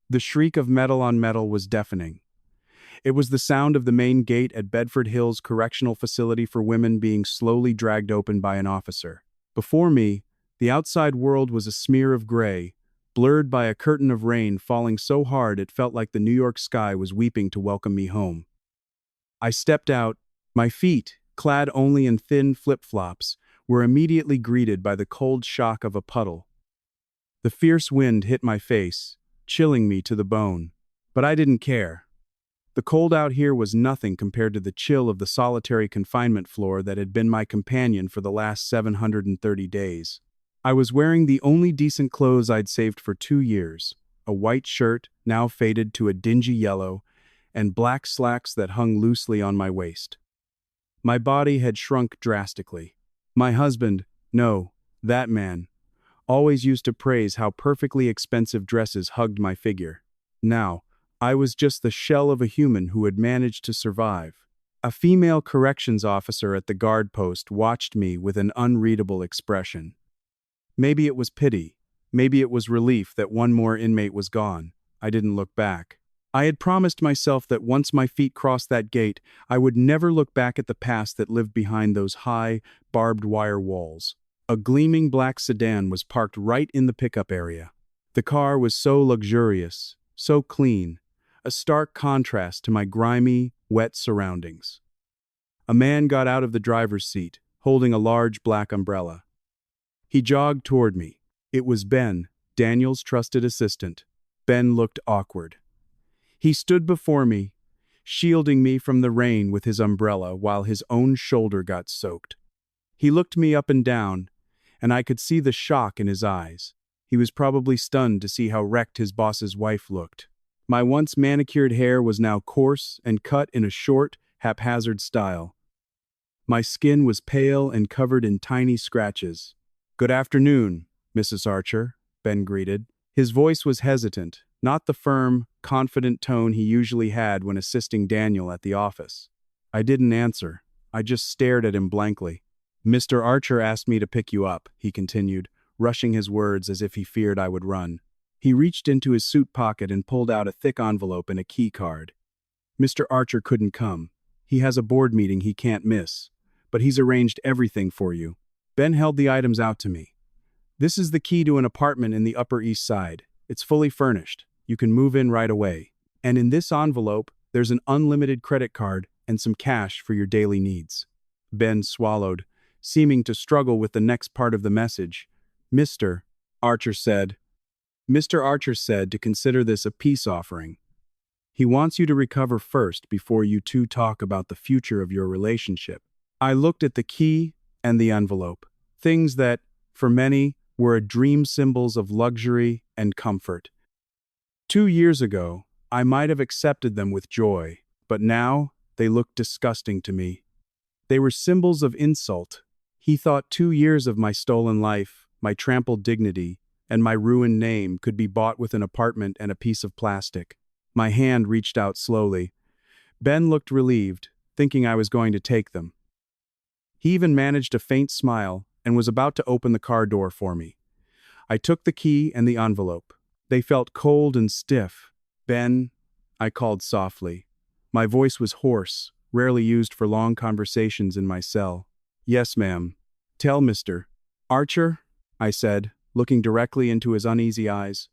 The shriek of metal on metal was deafening. It was the sound of the main gate at Bedford Hills Correctional Facility for Women being slowly dragged open by an officer. Before me, the outside world was a smear of gray, blurred by a curtain of rain falling so hard it felt like the New York sky was weeping to welcome me home. I stepped out. My feet, clad only in thin flip-flops, were immediately greeted by the cold shock of a puddle. The fierce wind hit my face, chilling me to the bone. But I didn't care. The cold out here was nothing compared to the chill of the solitary confinement floor that had been my companion for the last 730 days. I was wearing the only decent clothes I'd saved for 2 years, a white shirt, now faded to a dingy yellow, and black slacks that hung loosely on my waist. My body had shrunk drastically. My husband, no, that man, always used to praise how perfectly expensive dresses hugged my figure. Now, I was just the shell of a human who had managed to survive. A female corrections officer at the guard post watched me with an unreadable expression. Maybe it was pity. Maybe it was relief that one more inmate was gone. I didn't look back. I had promised myself that once my feet crossed that gate, I would never look back at the past that lived behind those high, barbed wire walls. A gleaming black sedan was parked right in the pickup area. The car was so luxurious, so clean, a stark contrast to my grimy, wet surroundings. A man got out of the driver's seat, holding a large black umbrella. He jogged toward me. It was Ben, Daniel's trusted assistant. Ben looked awkward. He stood before me, shielding me from the rain with his umbrella while his own shoulder got soaked. He looked me up and down, and I could see the shock in his eyes. He was probably stunned to see how wrecked his boss's wife looked. My once manicured hair was now coarse and cut in a short, haphazard style. My skin was pale and covered in tiny scratches. "Good afternoon, Mrs. Archer," Ben greeted. His voice was hesitant, not the firm, confident tone he usually had when assisting Daniel at the office. I didn't answer. I just stared at him blankly. "Mr. Archer asked me to pick you up," he continued, rushing his words as if he feared I would run. He reached into his suit pocket and pulled out a thick envelope and a key card. "Mr. Archer couldn't come. He has a board meeting he can't miss. But he's arranged everything for you." Ben held the items out to me. "This is the key to an apartment in the Upper East Side. It's fully furnished. You can move in right away. And in this envelope, there's an unlimited credit card and some cash for your daily needs." Ben swallowed, seeming to struggle with the next part of the message. Mr. Archer said to consider this a peace offering. He wants you to recover first before you two talk about the future of your relationship." I looked at the key and the envelope, things that, for many, were dream symbols of luxury and comfort. 2 years ago, I might have accepted them with joy, but now they looked disgusting to me. They were symbols of insult. He thought 2 years of my stolen life, my trampled dignity, and my ruined name could be bought with an apartment and a piece of plastic. My hand reached out slowly. Ben looked relieved, thinking I was going to take them. He even managed a faint smile and was about to open the car door for me. I took the key and the envelope. They felt cold and stiff. "Ben," I called softly. My voice was hoarse, rarely used for long conversations in my cell. "Yes, ma'am." "Tell Mr. Archer," I said, looking directly into his uneasy eyes.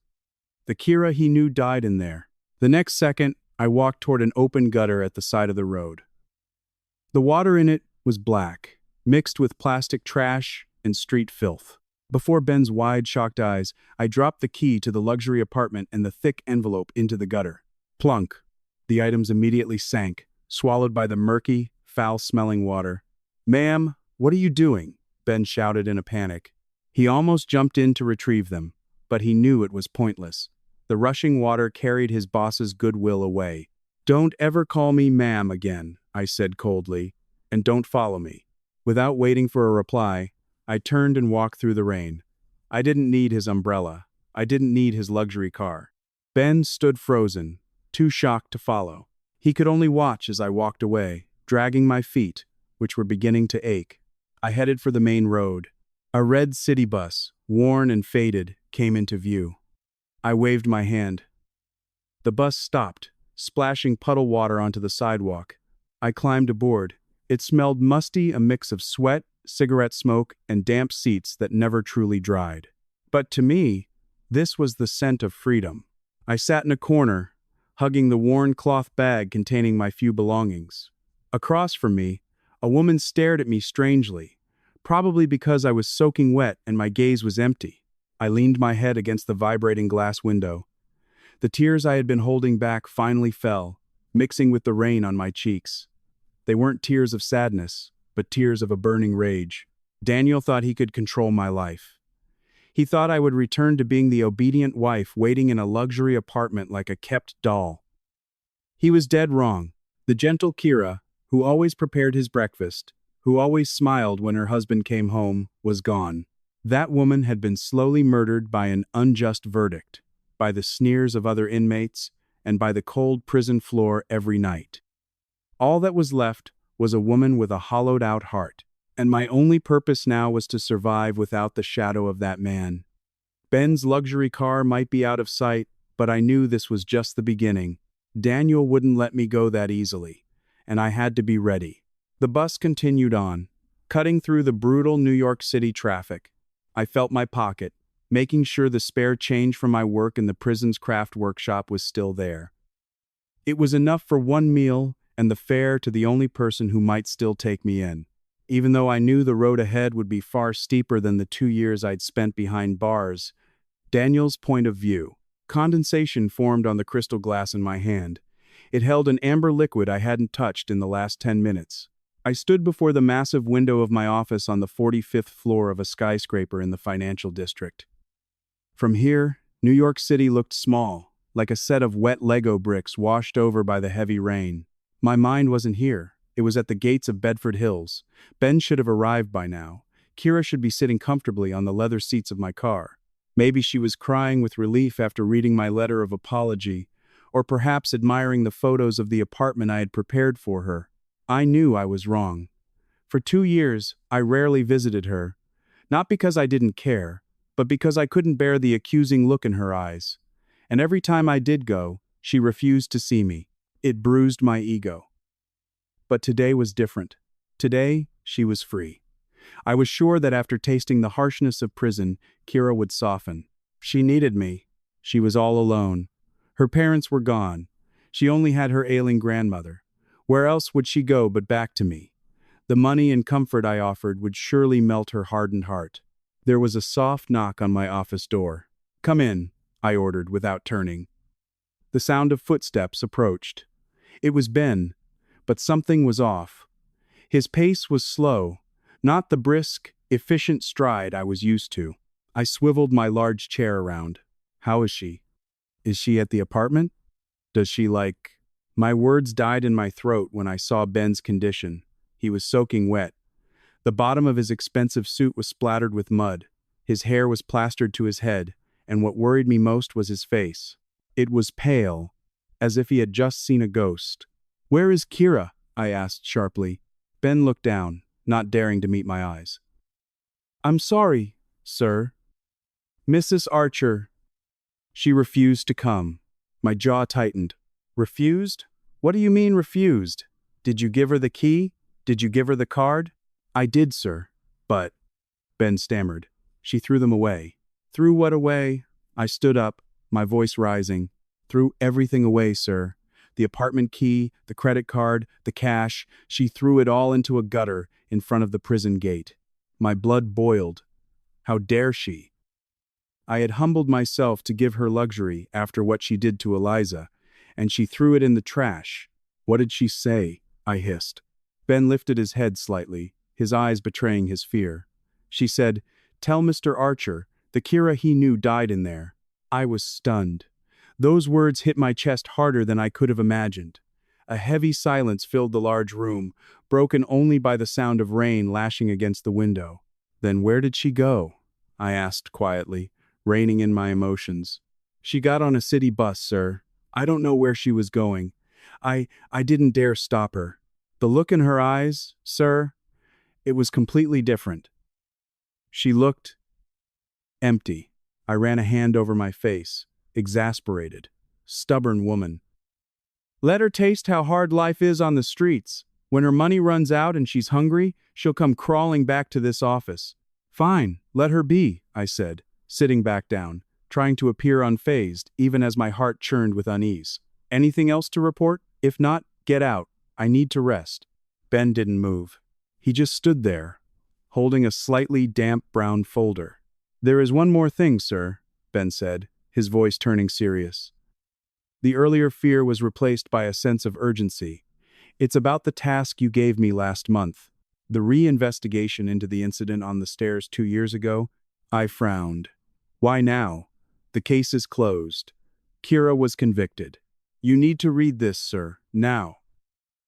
The Kira he knew died in there. The next second, I walked toward an open gutter at the side of the road. The water in it was black, mixed with plastic trash and street filth. Before Ben's wide, shocked eyes, I dropped the key to the luxury apartment and the thick envelope into the gutter. Plunk! The items immediately sank, swallowed by the murky, foul-smelling water. "Ma'am, what are you doing?" Ben shouted in a panic. He almost jumped in to retrieve them, but he knew it was pointless. The rushing water carried his boss's goodwill away. "Don't ever call me ma'am again," I said coldly, "and don't follow me." Without waiting for a reply, I turned and walked through the rain. I didn't need his umbrella. I didn't need his luxury car. Ben stood frozen, too shocked to follow. He could only watch as I walked away, dragging my feet, which were beginning to ache. I headed for the main road. A red city bus, worn and faded, came into view. I waved my hand. The bus stopped, splashing puddle water onto the sidewalk. I climbed aboard. It smelled musty, a mix of sweat, cigarette smoke, and damp seats that never truly dried. But to me, this was the scent of freedom. I sat in a corner, hugging the worn cloth bag containing my few belongings. Across from me, a woman stared at me strangely, probably because I was soaking wet and my gaze was empty. I leaned my head against the vibrating glass window. The tears I had been holding back finally fell, mixing with the rain on my cheeks. They weren't tears of sadness, but tears of a burning rage. Daniel thought he could control my life. He thought I would return to being the obedient wife waiting in a luxury apartment like a kept doll. He was dead wrong. The gentle Kira, who always prepared his breakfast, who always smiled when her husband came home, was gone. That woman had been slowly murdered by an unjust verdict, by the sneers of other inmates, and by the cold prison floor every night. All that was left was a woman with a hollowed-out heart, and my only purpose now was to survive without the shadow of that man. Ben's luxury car might be out of sight, but I knew this was just the beginning. Daniel wouldn't let me go that easily, and I had to be ready. The bus continued on, cutting through the brutal New York City traffic. I felt my pocket, making sure the spare change from my work in the prison's craft workshop was still there. It was enough for one meal and the fare to the only person who might still take me in. Even though I knew the road ahead would be far steeper than the 2 years I'd spent behind bars, Daniel's point of view. Condensation formed on the crystal glass in my hand. It held an amber liquid I hadn't touched in the last 10 minutes. I stood before the massive window of my office on the 45th floor of a skyscraper in the financial district. From here, New York City looked small, like a set of wet Lego bricks washed over by the heavy rain. My mind wasn't here. It was at the gates of Bedford Hills. Ben should have arrived by now. Kira should be sitting comfortably on the leather seats of my car. Maybe she was crying with relief after reading my letter of apology, or perhaps admiring the photos of the apartment I had prepared for her. I knew I was wrong. For 2 years, I rarely visited her, not because I didn't care, but because I couldn't bear the accusing look in her eyes. And every time I did go, she refused to see me. It bruised my ego. But today was different. Today, she was free. I was sure that after tasting the harshness of prison, Kira would soften. She needed me. She was all alone. Her parents were gone. She only had her ailing grandmother. Where else would she go but back to me? The money and comfort I offered would surely melt her hardened heart. There was a soft knock on my office door. "Come in," I ordered without turning. The sound of footsteps approached. It was Ben, but something was off. His pace was slow, not the brisk, efficient stride I was used to. I swiveled my large chair around. "How is she? Is she at the apartment? Does she like—" My words died in my throat when I saw Ben's condition. He was soaking wet. The bottom of his expensive suit was splattered with mud. His hair was plastered to his head, and what worried me most was his face. It was pale, as if he had just seen a ghost. "Where is Kira?" I asked sharply. Ben looked down, not daring to meet my eyes. "I'm sorry, sir. Mrs. Archer. She refused to come." My jaw tightened. "Refused? What do you mean refused? Did you give her the key? Did you give her the card?" "I did, sir. But—" Ben stammered. "She threw them away." "Threw what away?" I stood up, my voice rising. "Threw everything away, sir. The apartment key, the credit card, the cash. She threw it all into a gutter in front of the prison gate." My blood boiled. How dare she? I had humbled myself to give her luxury after what she did to Eliza, and she threw it in the trash. "What did she say?" I hissed. Ben lifted his head slightly, his eyes betraying his fear. "She said, 'Tell Mr. Archer, the Kira he knew died in there.'" I was stunned. Those words hit my chest harder than I could have imagined. A heavy silence filled the large room, broken only by the sound of rain lashing against the window. "Then where did she go?" I asked quietly, reining in my emotions. "She got on a city bus, sir. I don't know where she was going. I didn't dare stop her. The look in her eyes, sir, it was completely different. She looked empty." I ran a hand over my face, exasperated. stubborn woman. Let her taste how hard life is on the streets. When her money runs out and she's hungry, she'll come crawling back to this office. Fine, let her be, I said, sitting back down, trying to appear unfazed, even as my heart churned with unease. Anything else to report? If not, get out. I need to rest. Ben didn't move. He just stood there, holding a slightly damp brown folder. There is one more thing, sir, Ben said, his voice turning serious. The earlier fear was replaced by a sense of urgency. It's about the task you gave me last month. The reinvestigation into the incident on the stairs 2 years ago. I frowned. Why now? The case is closed. Kira was convicted. You need to read this, sir, now.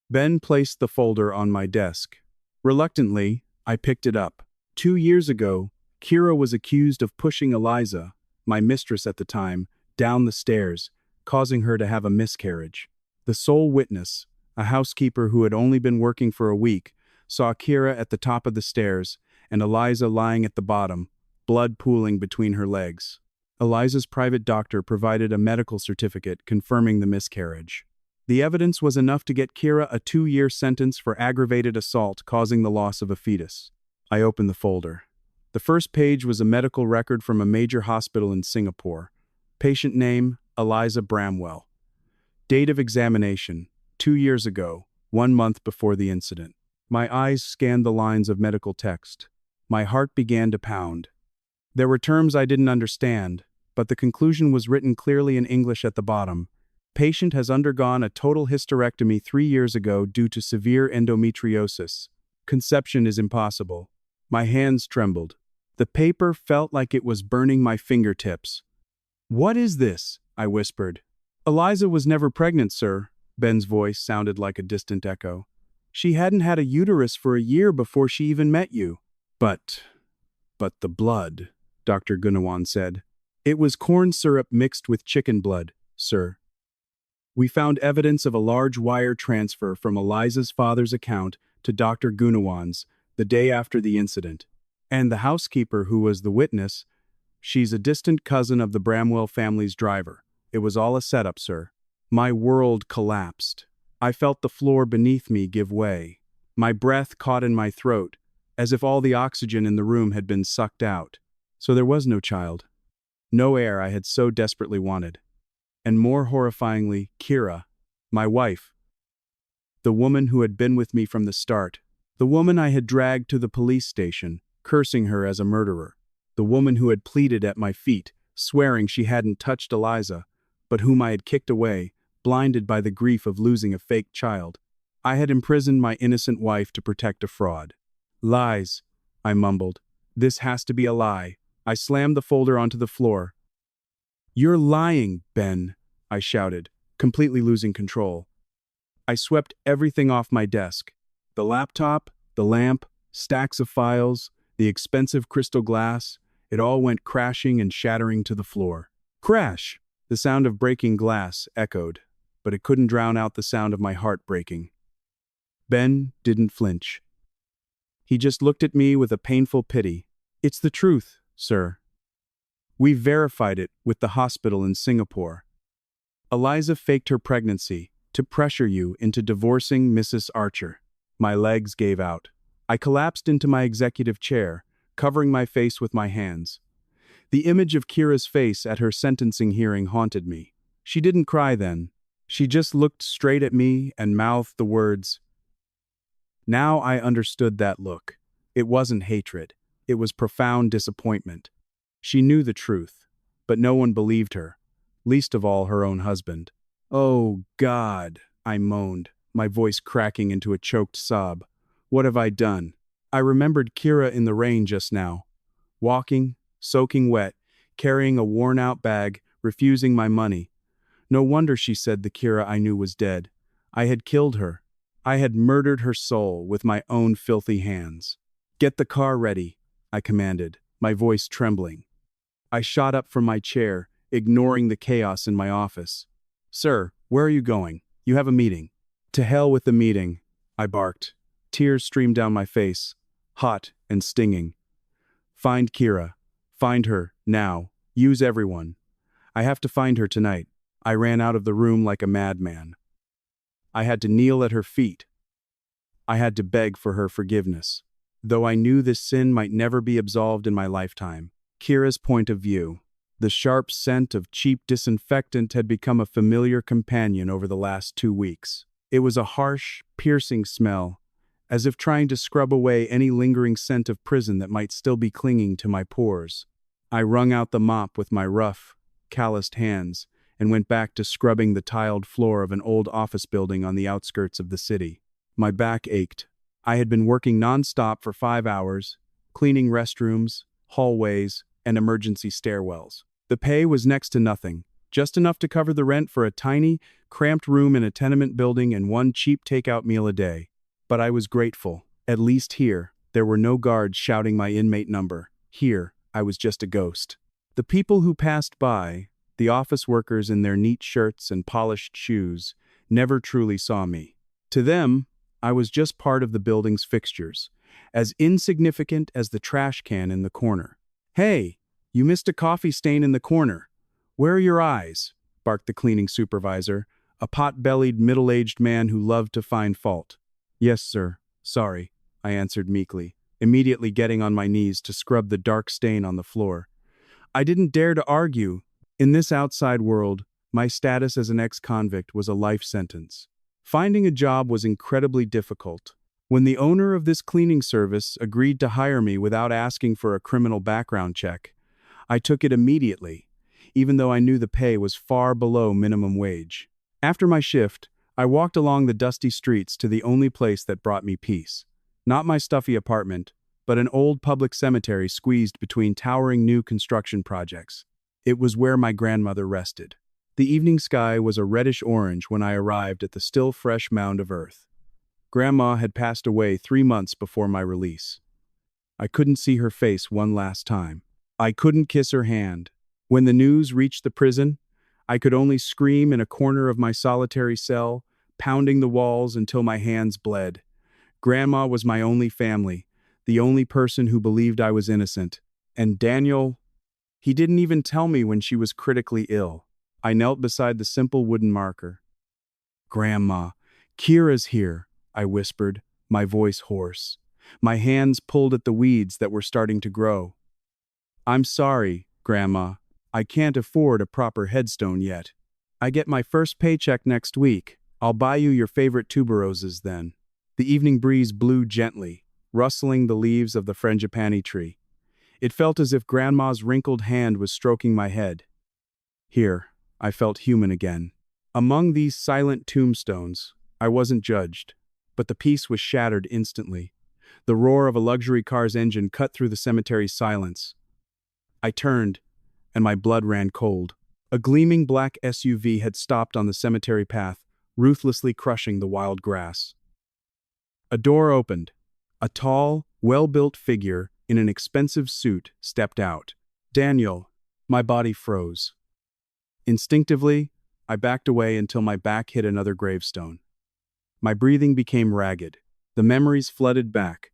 Ben placed the folder on my desk. Reluctantly, I picked it up. 2 years ago, Kira was accused of pushing Eliza, my mistress at the time, down the stairs, causing her to have a miscarriage. The sole witness, a housekeeper who had only been working for a week, saw Kira at the top of the stairs and Eliza lying at the bottom, blood pooling between her legs. Eliza's private doctor provided a medical certificate confirming the miscarriage. The evidence was enough to get Kira a 2-year sentence for aggravated assault causing the loss of a fetus. I opened the folder. The first page was a medical record from a major hospital in Singapore. Patient name, Eliza Bramwell. Date of examination, 2 years ago, 1 month before the incident. My eyes scanned the lines of medical text. My heart began to pound. There were terms I didn't understand, but the conclusion was written clearly in English at the bottom. Patient has undergone a total hysterectomy 3 years ago due to severe endometriosis. Conception is impossible. My hands trembled. The paper felt like it was burning my fingertips. What is this? I whispered. Eliza was never pregnant, sir. Ben's voice sounded like a distant echo. She hadn't had a uterus for a year before she even met you. But the blood, Dr. Gunawan said. It was corn syrup mixed with chicken blood, sir. We found evidence of a large wire transfer from Eliza's father's account to Dr. Gunawan's the day after the incident. And the housekeeper who was the witness, she's a distant cousin of the Bramwell family's driver. It was all a setup, sir. My world collapsed. I felt the floor beneath me give way. My breath caught in my throat, as if all the oxygen in the room had been sucked out. So there was no child. No air I had so desperately wanted. And more horrifyingly, Kira, my wife. The woman who had been with me from the start. The woman I had dragged to the police station, cursing her as a murderer. The woman who had pleaded at my feet, swearing she hadn't touched Eliza, but whom I had kicked away, blinded by the grief of losing a fake child. I had imprisoned my innocent wife to protect a fraud. Lies, I mumbled. This has to be a lie. I slammed the folder onto the floor. You're lying, Ben, I shouted, completely losing control. I swept everything off my desk. The laptop, the lamp, stacks of files, the expensive crystal glass, it all went crashing and shattering to the floor. Crash! The sound of breaking glass echoed, but it couldn't drown out the sound of my heart breaking. Ben didn't flinch. He just looked at me with a painful pity. It's the truth, sir. We verified it with the hospital in Singapore. Eliza faked her pregnancy to pressure you into divorcing Mrs. Archer. My legs gave out. I collapsed into my executive chair, covering my face with my hands. The image of Kira's face at her sentencing hearing haunted me. She didn't cry then. She just looked straight at me and mouthed the words. Now I understood that look. It wasn't hatred. It was profound disappointment. She knew the truth, but no one believed her, least of all her own husband. Oh, God, I moaned, my voice cracking into a choked sob. What have I done? I remembered Kira in the rain just now, walking, soaking wet, carrying a worn-out bag, refusing my money. No wonder she said the Kira I knew was dead. I had killed her. I had murdered her soul with my own filthy hands. Get the car ready, I commanded, my voice trembling. I shot up from my chair, ignoring the chaos in my office. Sir, where are you going? You have a meeting. To hell with the meeting, I barked. Tears streamed down my face, hot and stinging. Find Kira. Find her, now. Use everyone. I have to find her tonight. I ran out of the room like a madman. I had to kneel at her feet. I had to beg for her forgiveness. Though I knew this sin might never be absolved in my lifetime, Kira's point of view. The sharp scent of cheap disinfectant had become a familiar companion over the last 2 weeks. It was a harsh, piercing smell, as if trying to scrub away any lingering scent of prison that might still be clinging to my pores. I wrung out the mop with my rough, calloused hands and went back to scrubbing the tiled floor of an old office building on the outskirts of the city. My back ached. I had been working non-stop for 5 hours, cleaning restrooms, hallways, and emergency stairwells. The pay was next to nothing, just enough to cover the rent for a tiny, cramped room in a tenement building and one cheap takeout meal a day. But I was grateful. At least here, there were no guards shouting my inmate number. Here, I was just a ghost. The people who passed by, the office workers in their neat shirts and polished shoes, never truly saw me. To them, I was just part of the building's fixtures, as insignificant as the trash can in the corner. "Hey, you missed a coffee stain in the corner. Where are your eyes?" barked the cleaning supervisor, a pot-bellied, middle-aged man who loved to find fault. "Yes, sir. Sorry," I answered meekly, immediately getting on my knees to scrub the dark stain on the floor. I didn't dare to argue. In this outside world, my status as an ex-convict was a life sentence. Finding a job was incredibly difficult. When the owner of this cleaning service agreed to hire me without asking for a criminal background check, I took it immediately, even though I knew the pay was far below minimum wage. After my shift, I walked along the dusty streets to the only place that brought me peace. Not my stuffy apartment, but an old public cemetery squeezed between towering new construction projects. It was where my grandmother rested. The evening sky was a reddish-orange when I arrived at the still fresh mound of earth. Grandma had passed away 3 months before my release. I couldn't see her face one last time. I couldn't kiss her hand. When the news reached the prison, I could only scream in a corner of my solitary cell, pounding the walls until my hands bled. Grandma was my only family, the only person who believed I was innocent. And Daniel, he didn't even tell me when she was critically ill. I knelt beside the simple wooden marker. "Grandma, Kira's here," I whispered, my voice hoarse. My hands pulled at the weeds that were starting to grow. "I'm sorry, Grandma. I can't afford a proper headstone yet. I get my first paycheck next week. I'll buy you your favorite tuberoses then." The evening breeze blew gently, rustling the leaves of the frangipani tree. It felt as if Grandma's wrinkled hand was stroking my head. Here, I felt human again. Among these silent tombstones, I wasn't judged, but the peace was shattered instantly. The roar of a luxury car's engine cut through the cemetery's silence. I turned, and my blood ran cold. A gleaming black SUV had stopped on the cemetery path, ruthlessly crushing the wild grass. A door opened. A tall, well-built figure in an expensive suit stepped out. "Daniel." My body froze. Instinctively, I backed away until my back hit another gravestone. My breathing became ragged. The memories flooded back.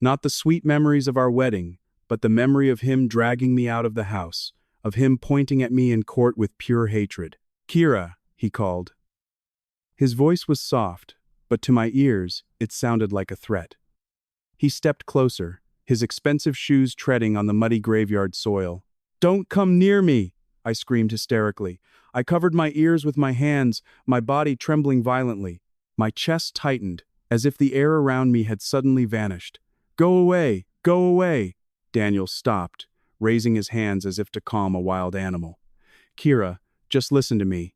Not the sweet memories of our wedding, but the memory of him dragging me out of the house, of him pointing at me in court with pure hatred. "Kira," he called. His voice was soft, but to my ears, it sounded like a threat. He stepped closer, his expensive shoes treading on the muddy graveyard soil. "Don't come near me!" I screamed hysterically. I covered my ears with my hands, my body trembling violently. My chest tightened, as if the air around me had suddenly vanished. "Go away! Go away!" Daniel stopped, raising his hands as if to calm a wild animal. "Kira, just listen to me.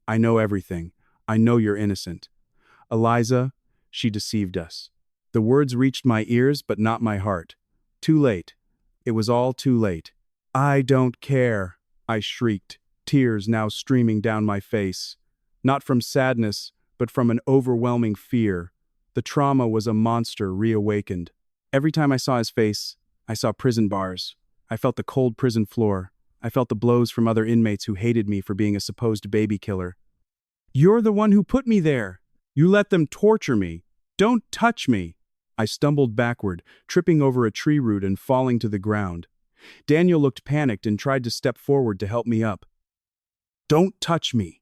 I know everything. I know you're innocent. Eliza, she deceived us." The words reached my ears, but not my heart. Too late. It was all too late. "I don't care," I shrieked, tears now streaming down my face. Not from sadness, but from an overwhelming fear. The trauma was a monster reawakened. Every time I saw his face, I saw prison bars. I felt the cold prison floor. I felt the blows from other inmates who hated me for being a supposed baby killer. "You're the one who put me there. You let them torture me. Don't touch me." I stumbled backward, tripping over a tree root and falling to the ground. Daniel looked panicked and tried to step forward to help me up. "Don't touch me,"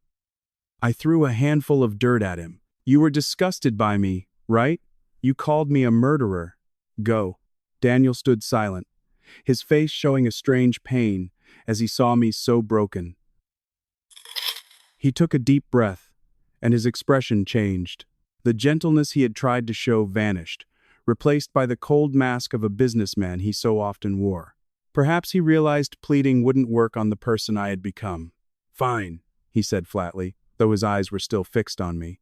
I threw a handful of dirt at him. You were disgusted by me, right? You called me a murderer. Go. Daniel stood silent, his face showing a strange pain as he saw me so broken. He took a deep breath, and his expression changed. The gentleness he had tried to show vanished, replaced by the cold mask of a businessman he so often wore. Perhaps he realized pleading wouldn't work on the person I had become. Fine, he said flatly, though his eyes were still fixed on me.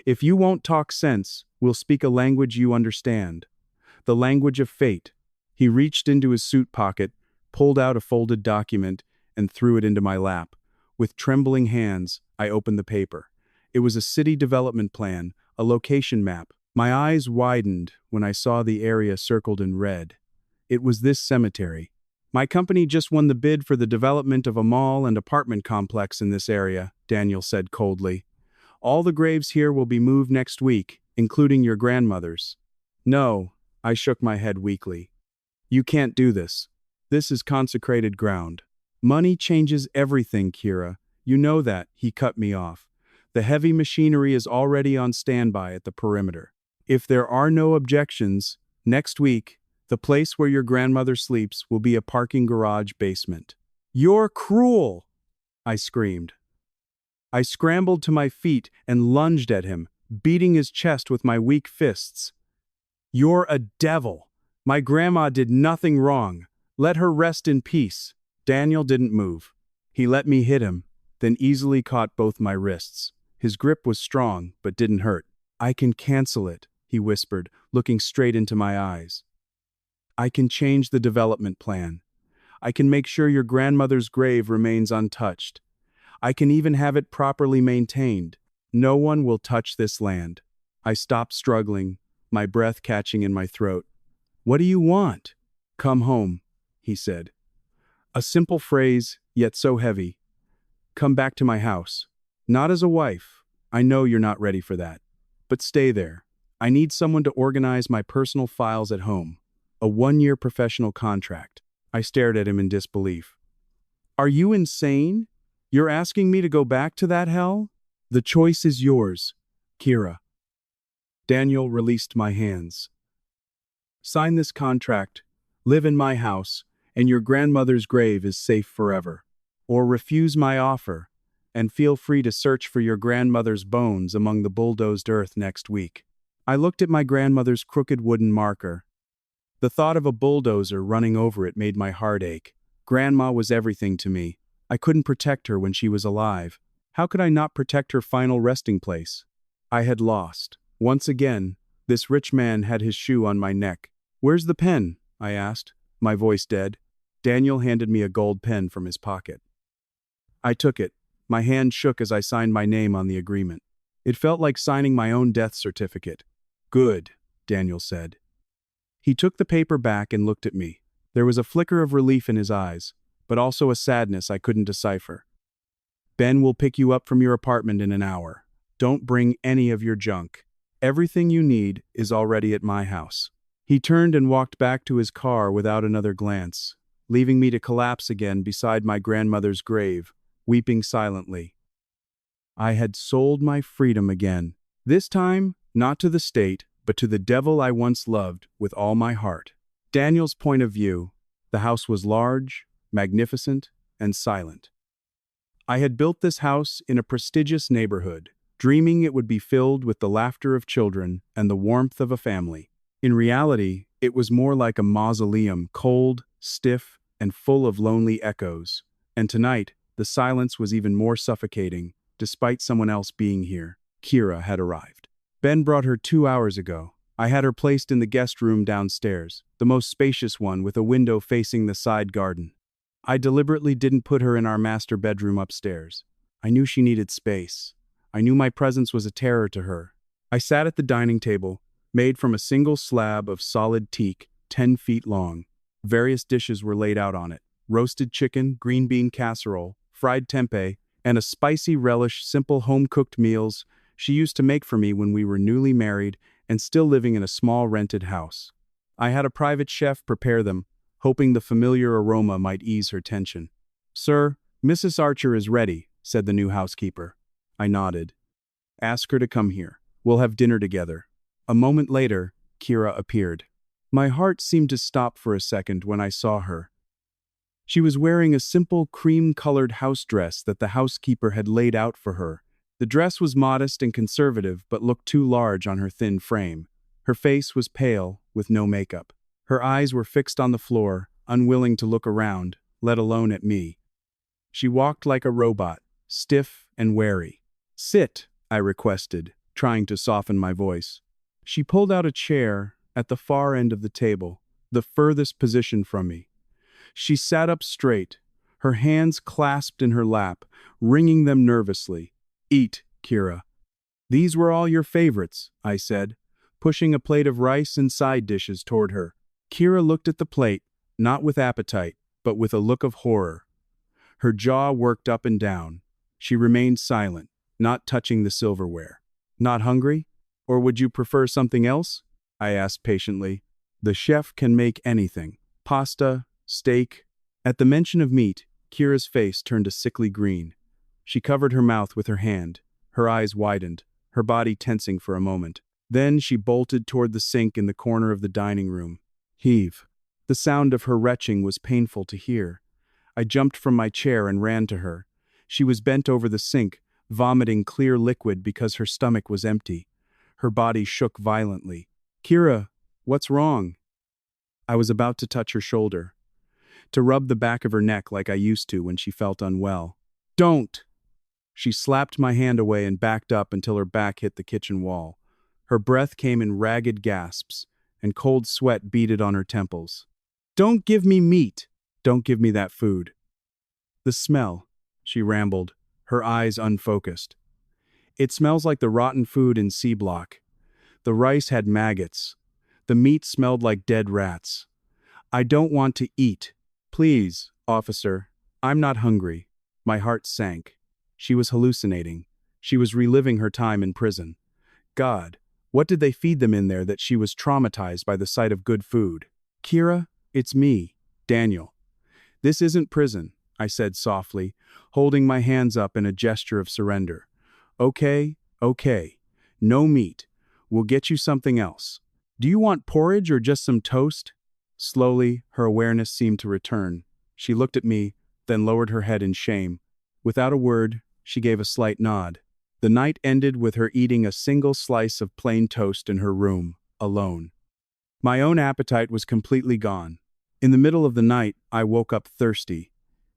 If you won't talk sense, we'll speak a language you understand. The language of fate. He reached into his suit pocket, pulled out a folded document, and threw it into my lap. With trembling hands, I opened the paper. It was a city development plan, a location map. My eyes widened when I saw the area circled in red. It was this cemetery. My company just won the bid for the development of a mall and apartment complex in this area, Daniel said coldly. All the graves here will be moved next week, including your grandmother's. No, I shook my head weakly. You can't do this. This is consecrated ground. Money changes everything, Kira. You know that, he cut me off. The heavy machinery is already on standby at the perimeter. If there are no objections, next week, the place where your grandmother sleeps will be a parking garage basement. You're cruel, I screamed. I scrambled to my feet and lunged at him, beating his chest with my weak fists. You're a devil. My grandma did nothing wrong. Let her rest in peace. Daniel didn't move. He let me hit him, then easily caught both my wrists. His grip was strong, but didn't hurt. I can cancel it, he whispered, looking straight into my eyes. I can change the development plan. I can make sure your grandmother's grave remains untouched. I can even have it properly maintained. No one will touch this land. I stopped struggling, my breath catching in my throat. What do you want? Come home, he said. A simple phrase, yet so heavy. Come back to my house. Not as a wife. I know you're not ready for that. But stay there. I need someone to organize my personal files at home. A 1-year professional contract. I stared at him in disbelief. Are you insane? You're asking me to go back to that hell? The choice is yours, Kira. Daniel released my hands. Sign this contract, live in my house, and your grandmother's grave is safe forever. Or refuse my offer, and feel free to search for your grandmother's bones among the bulldozed earth next week. I looked at my grandmother's crooked wooden marker. The thought of a bulldozer running over it made my heart ache. Grandma was everything to me. I couldn't protect her when she was alive. How could I not protect her final resting place? I had lost. Once again, this rich man had his shoe on my neck. Where's the pen? I asked, my voice dead. Daniel handed me a gold pen from his pocket. I took it. My hand shook as I signed my name on the agreement. It felt like signing my own death certificate. Good, Daniel said. He took the paper back and looked at me. There was a flicker of relief in his eyes, but also a sadness I couldn't decipher. Ben will pick you up from your apartment in an hour. Don't bring any of your junk. Everything you need is already at my house. He turned and walked back to his car without another glance, leaving me to collapse again beside my grandmother's grave, weeping silently. I had sold my freedom again. This time, not to the state, but to the devil I once loved with all my heart. Daniel's point of view, the house was large, magnificent, and silent. I had built this house in a prestigious neighborhood, dreaming it would be filled with the laughter of children and the warmth of a family. In reality, it was more like a mausoleum, cold, stiff, and full of lonely echoes. And tonight, the silence was even more suffocating, despite someone else being here. Kira had arrived. Ben brought her 2 hours ago. I had her placed in the guest room downstairs, the most spacious one with a window facing the side garden. I deliberately didn't put her in our master bedroom upstairs. I knew she needed space. I knew my presence was a terror to her. I sat at the dining table, made from a single slab of solid teak, 10 feet long. Various dishes were laid out on it. Roasted chicken, green bean casserole, fried tempeh, and a spicy relish simple home-cooked meals she used to make for me when we were newly married and still living in a small rented house. I had a private chef prepare them, hoping the familiar aroma might ease her tension. "Sir, Mrs. Archer is ready," said the new housekeeper. I nodded. Ask her to come here. We'll have dinner together. A moment later, Kira appeared. My heart seemed to stop for a second when I saw her. She was wearing a simple cream-colored house dress that the housekeeper had laid out for her. The dress was modest and conservative but looked too large on her thin frame. Her face was pale, with no makeup. Her eyes were fixed on the floor, unwilling to look around, let alone at me. She walked like a robot, stiff and wary. Sit, I requested, trying to soften my voice. She pulled out a chair at the far end of the table, the furthest position from me. She sat up straight, her hands clasped in her lap, wringing them nervously. Eat, Kira. These were all your favorites, I said, pushing a plate of rice and side dishes toward her. Kira looked at the plate, not with appetite, but with a look of horror. Her jaw worked up and down. She remained silent, not touching the silverware. Not hungry? Or would you prefer something else? I asked patiently. The chef can make anything. Pasta, steak. At the mention of meat, Kira's face turned a sickly green. She covered her mouth with her hand. Her eyes widened, her body tensing for a moment. Then she bolted toward the sink in the corner of the dining room. Heave. The sound of her retching was painful to hear. I jumped from my chair and ran to her. She was bent over the sink, vomiting clear liquid because her stomach was empty. Her body shook violently. Kira, what's wrong? I was about to touch her shoulder, to rub the back of her neck like I used to when she felt unwell. Don't! She slapped my hand away and backed up until her back hit the kitchen wall. Her breath came in ragged gasps, and cold sweat beaded on her temples. Don't give me meat! Don't give me that food. The smell, she rambled, her eyes unfocused. It smells like the rotten food in C Block. The rice had maggots. The meat smelled like dead rats. I don't want to eat. Please, officer, I'm not hungry. My heart sank. She was hallucinating. She was reliving her time in prison. God, what did they feed them in there that she was traumatized by the sight of good food? Kira, it's me, Daniel. This isn't prison, I said softly, holding my hands up in a gesture of surrender. Okay. No meat. We'll get you something else. Do you want porridge or just some toast? Slowly, her awareness seemed to return. She looked at me, then lowered her head in shame. Without a word, she gave a slight nod. The night ended with her eating a single slice of plain toast in her room, alone. My own appetite was completely gone. In the middle of the night, I woke up thirsty.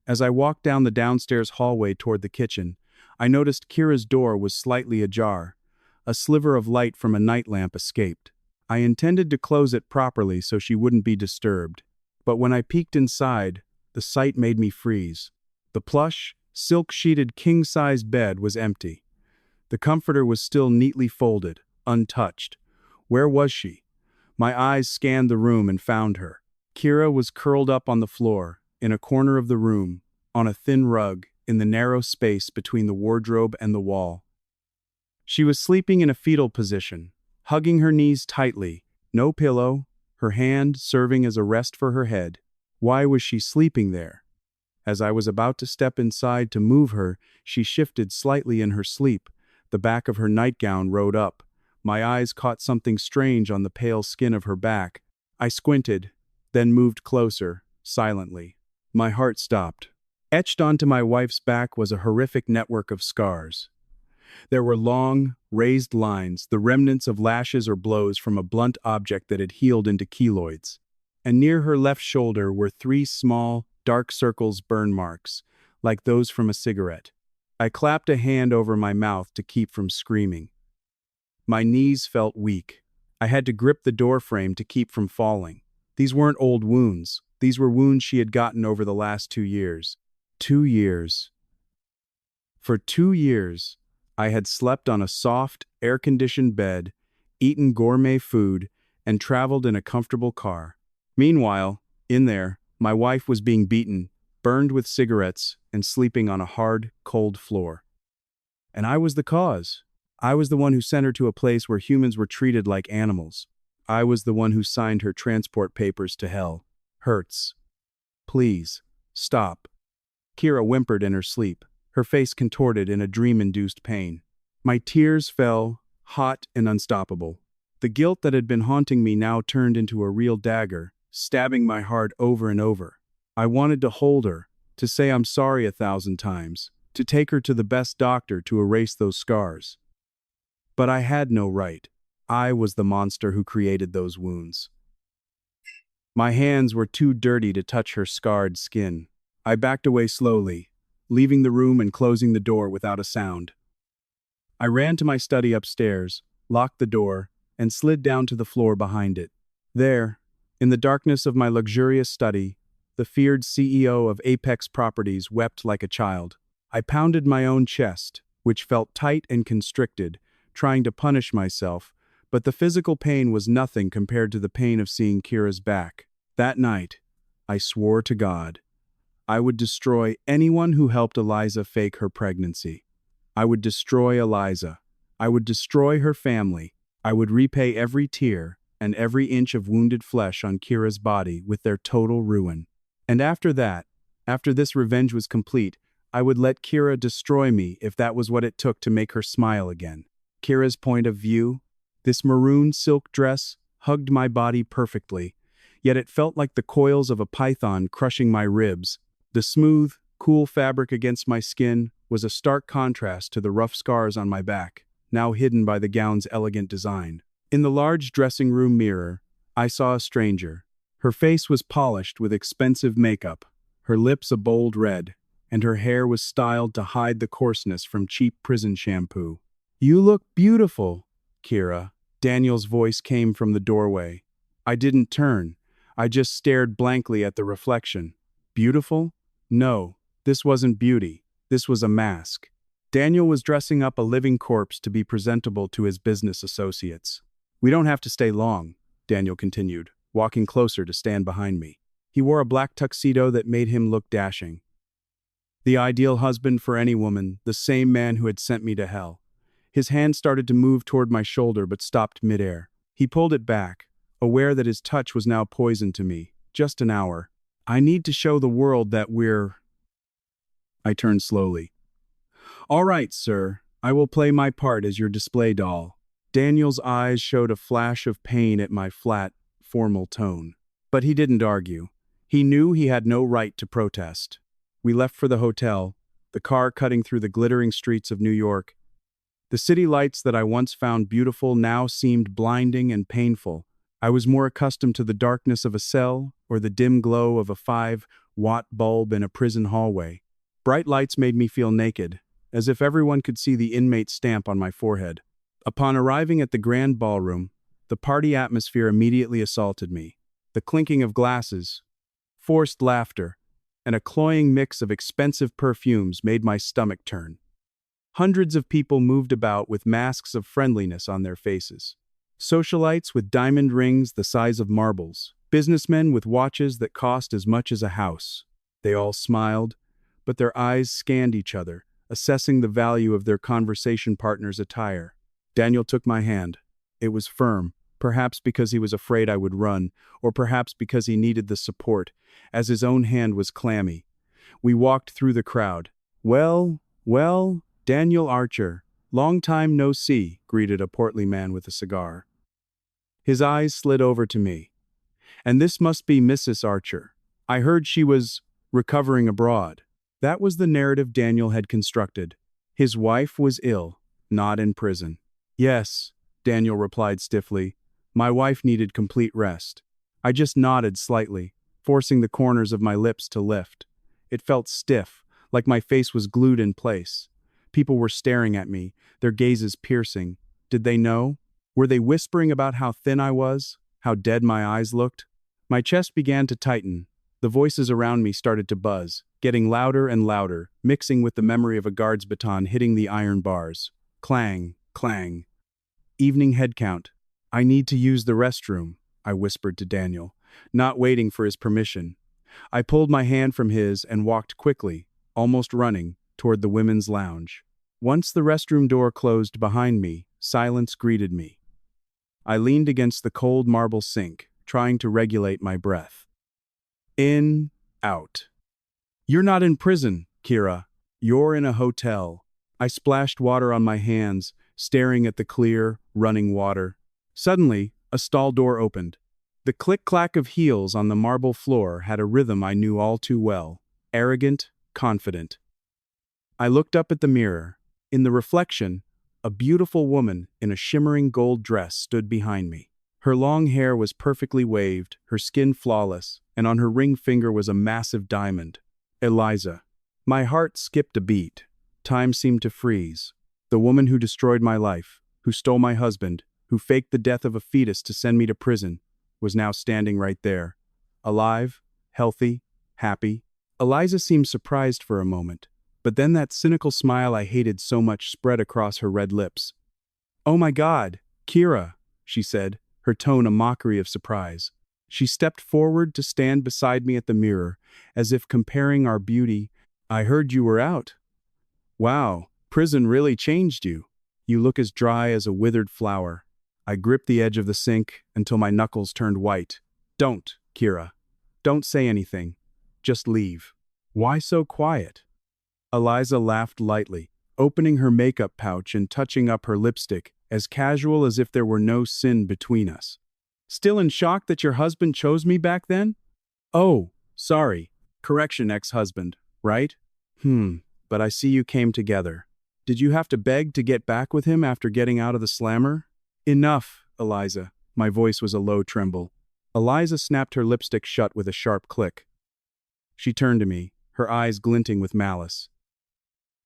As I walked down the downstairs hallway toward the kitchen, I noticed Kira's door was slightly ajar. A sliver of light from a night lamp escaped. I intended to close it properly so she wouldn't be disturbed. But when I peeked inside, the sight made me freeze. The plush, silk-sheeted king-sized bed was empty. The comforter was still neatly folded, untouched. Where was she? My eyes scanned the room and found her. Kira was curled up on the floor, in a corner of the room, on a thin rug, in the narrow space between the wardrobe and the wall. She was sleeping in a fetal position, hugging her knees tightly, no pillow, her hand serving as a rest for her head. Why was she sleeping there? As I was about to step inside to move her, she shifted slightly in her sleep. The back of her nightgown rode up. My eyes caught something strange on the pale skin of her back. I squinted, then moved closer, silently. My heart stopped. Etched onto my wife's back was a horrific network of scars. There were long, raised lines, the remnants of lashes or blows from a blunt object that had healed into keloids. And near her left shoulder were 3 small, dark circles burn marks, like those from a cigarette. I clapped a hand over my mouth to keep from screaming. My knees felt weak. I had to grip the doorframe to keep from falling. These weren't old wounds. These were wounds she had gotten over the last 2 years. 2 years. For 2 years, I had slept on a soft, air-conditioned bed, eaten gourmet food, and traveled in a comfortable car. Meanwhile, in there, my wife was being beaten, burned with cigarettes, and sleeping on a hard, cold floor. And I was the cause. I was the one who sent her to a place where humans were treated like animals. I was the one who signed her transport papers to hell. Hurts. Please, stop. Kira whimpered in her sleep. her face contorted in a dream-induced pain. My tears fell, hot and unstoppable. The guilt that had been haunting me now turned into a real dagger, stabbing my heart over and over. I wanted to hold her, to say I'm sorry 1,000 times, to take her to the best doctor to erase those scars. But I had no right. I was the monster who created those wounds. My hands were too dirty to touch her scarred skin. I backed away slowly, leaving the room and closing the door without a sound. I ran to my study upstairs, locked the door, and slid down to the floor behind it. There, in the darkness of my luxurious study, the feared CEO of Apex Properties wept like a child. I pounded my own chest, which felt tight and constricted, trying to punish myself, but the physical pain was nothing compared to the pain of seeing Kira's back. That night, I swore to God, I would destroy anyone who helped Eliza fake her pregnancy. I would destroy Eliza. I would destroy her family. I would repay every tear and every inch of wounded flesh on Kira's body with their total ruin. And after that, after this revenge was complete, I would let Kira destroy me if that was what it took to make her smile again. Kira's point of view, this maroon silk dress, hugged my body perfectly, yet it felt like the coils of a python crushing my ribs. The smooth, cool fabric against my skin was a stark contrast to the rough scars on my back, now hidden by the gown's elegant design. In the large dressing room mirror, I saw a stranger. Her face was polished with expensive makeup, her lips a bold red, and her hair was styled to hide the coarseness from cheap prison shampoo. "You look beautiful, Kira." Daniel's voice came from the doorway. I didn't turn. I just stared blankly at the reflection. Beautiful? No, this wasn't beauty. This was a mask. Daniel was dressing up a living corpse to be presentable to his business associates. "We don't have to stay long," Daniel continued, walking closer to stand behind me. He wore a black tuxedo that made him look dashing. The ideal husband for any woman, the same man who had sent me to hell. His hand started to move toward my shoulder but stopped midair. He pulled it back, aware that his touch was now poison to me. "Just an hour. I need to show the world that we're—" I turned slowly. "All right, sir. I will play my part as your display doll." Daniel's eyes showed a flash of pain at my flat, formal tone. But he didn't argue. He knew he had no right to protest. We left for the hotel, the car cutting through the glittering streets of New York. The city lights that I once found beautiful now seemed blinding and painful. I was more accustomed to the darkness of a cell or the dim glow of a 5-watt bulb in a prison hallway. Bright lights made me feel naked, as if everyone could see the inmate stamp on my forehead. Upon arriving at the grand ballroom, the party atmosphere immediately assaulted me. The clinking of glasses, forced laughter, and a cloying mix of expensive perfumes made my stomach turn. Hundreds of people moved about with masks of friendliness on their faces. Socialites with diamond rings the size of marbles. Businessmen with watches that cost as much as a house. They all smiled, but their eyes scanned each other, assessing the value of their conversation partner's attire. Daniel took my hand. It was firm, perhaps because he was afraid I would run, or perhaps because he needed the support, as his own hand was clammy. We walked through the crowd. Well, Daniel Archer, long time no see," greeted a portly man with a cigar. His eyes slid over to me. "And this must be Mrs. Archer. I heard she was recovering abroad." That was the narrative Daniel had constructed. His wife was ill, not in prison. "Yes," Daniel replied stiffly. "My wife needed complete rest." I just nodded slightly, forcing the corners of my lips to lift. It felt stiff, like my face was glued in place. People were staring at me, their gazes piercing. Did they know? Were they whispering about how thin I was? How dead my eyes looked? My chest began to tighten. The voices around me started to buzz, getting louder and louder, mixing with the memory of a guard's baton hitting the iron bars. Clang, clang. "Evening head count. I need to use the restroom," I whispered to Daniel, not waiting for his permission. I pulled my hand from his and walked quickly, almost running, toward the women's lounge. Once the restroom door closed behind me, silence greeted me. I leaned against the cold marble sink, trying to regulate my breath. In, out. "You're not in prison, Kira." You're in a hotel. I splashed water on my hands, staring at the clear, running water. Suddenly, a stall door opened. The click-clack of heels on the marble floor had a rhythm I knew all too well. Arrogant, confident. I looked up at the mirror. In the reflection, a beautiful woman in a shimmering gold dress stood behind me. Her long hair was perfectly waved, her skin flawless, and on her ring finger was a massive diamond. Eliza. My heart skipped a beat. Time seemed to freeze. The woman who destroyed my life, who stole my husband, who faked the death of a fetus to send me to prison, was now standing right there. Alive, healthy, happy. Eliza seemed surprised for a moment, but then that cynical smile I hated so much spread across her red lips. "Oh my God, Kira," she said, her tone a mockery of surprise. She stepped forward to stand beside me at the mirror, as if comparing our beauty. "I heard you were out. Wow, prison really changed you. You look as dry as a withered flower." I gripped the edge of the sink until my knuckles turned white. "Don't, Kira. Don't say anything. Just leave." "Why so quiet?" Eliza laughed lightly, opening her makeup pouch and touching up her lipstick, as casual as if there were no sin between us. "Still in shock that your husband chose me back then?" "Oh, sorry. Correction, ex-husband, right? But I see you came together. Did you have to beg to get back with him after getting out of the slammer?" "Enough, Eliza." My voice was a low tremble. Eliza snapped her lipstick shut with a sharp click. She turned to me, her eyes glinting with malice.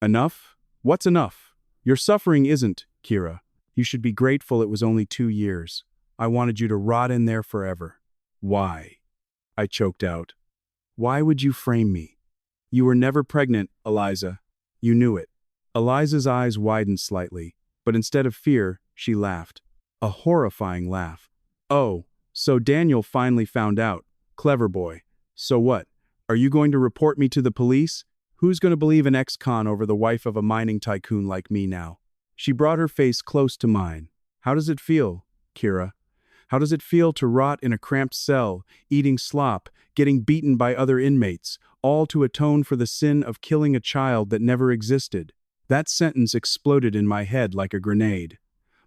"Enough? What's enough? Your suffering isn't, Kira. You should be grateful it was only 2 years. I wanted you to rot in there forever." "Why?" I choked out. "Why would you frame me? You were never pregnant, Eliza. You knew it." Eliza's eyes widened slightly, but instead of fear, she laughed. A horrifying laugh. "Oh, so Daniel finally found out. Clever boy. So what? Are you going to report me to the police? Who's going to believe an ex-con over the wife of a mining tycoon like me now?" She brought her face close to mine. "How does it feel, Kira? How does it feel to rot in a cramped cell, eating slop, getting beaten by other inmates, all to atone for the sin of killing a child that never existed?" That sentence exploded in my head like a grenade.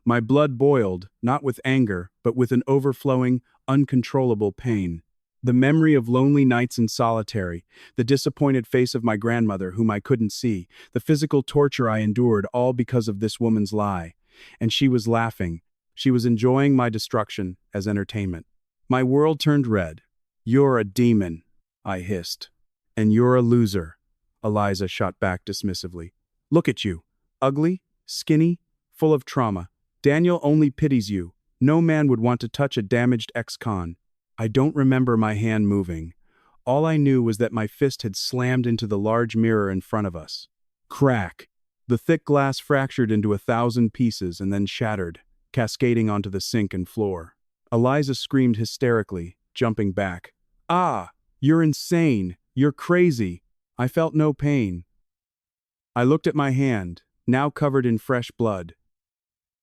My blood boiled, not with anger, but with an overflowing, uncontrollable pain. The memory of lonely nights in solitary, the disappointed face of my grandmother whom I couldn't see, the physical torture I endured all because of this woman's lie. And she was laughing. She was enjoying my destruction as entertainment. My world turned red. "You're a demon," I hissed. "And you're a loser," Eliza shot back dismissively. "Look at you. Ugly, skinny, full of trauma. Daniel only pities you. No man would want to touch a damaged ex-con." I don't remember my hand moving. All I knew was that my fist had slammed into the large mirror in front of us. Crack! The thick glass fractured into 1,000 pieces and then shattered, cascading onto the sink and floor. Eliza screamed hysterically, jumping back. "Ah! You're insane! You're crazy!" I felt no pain. I looked at my hand, now covered in fresh blood.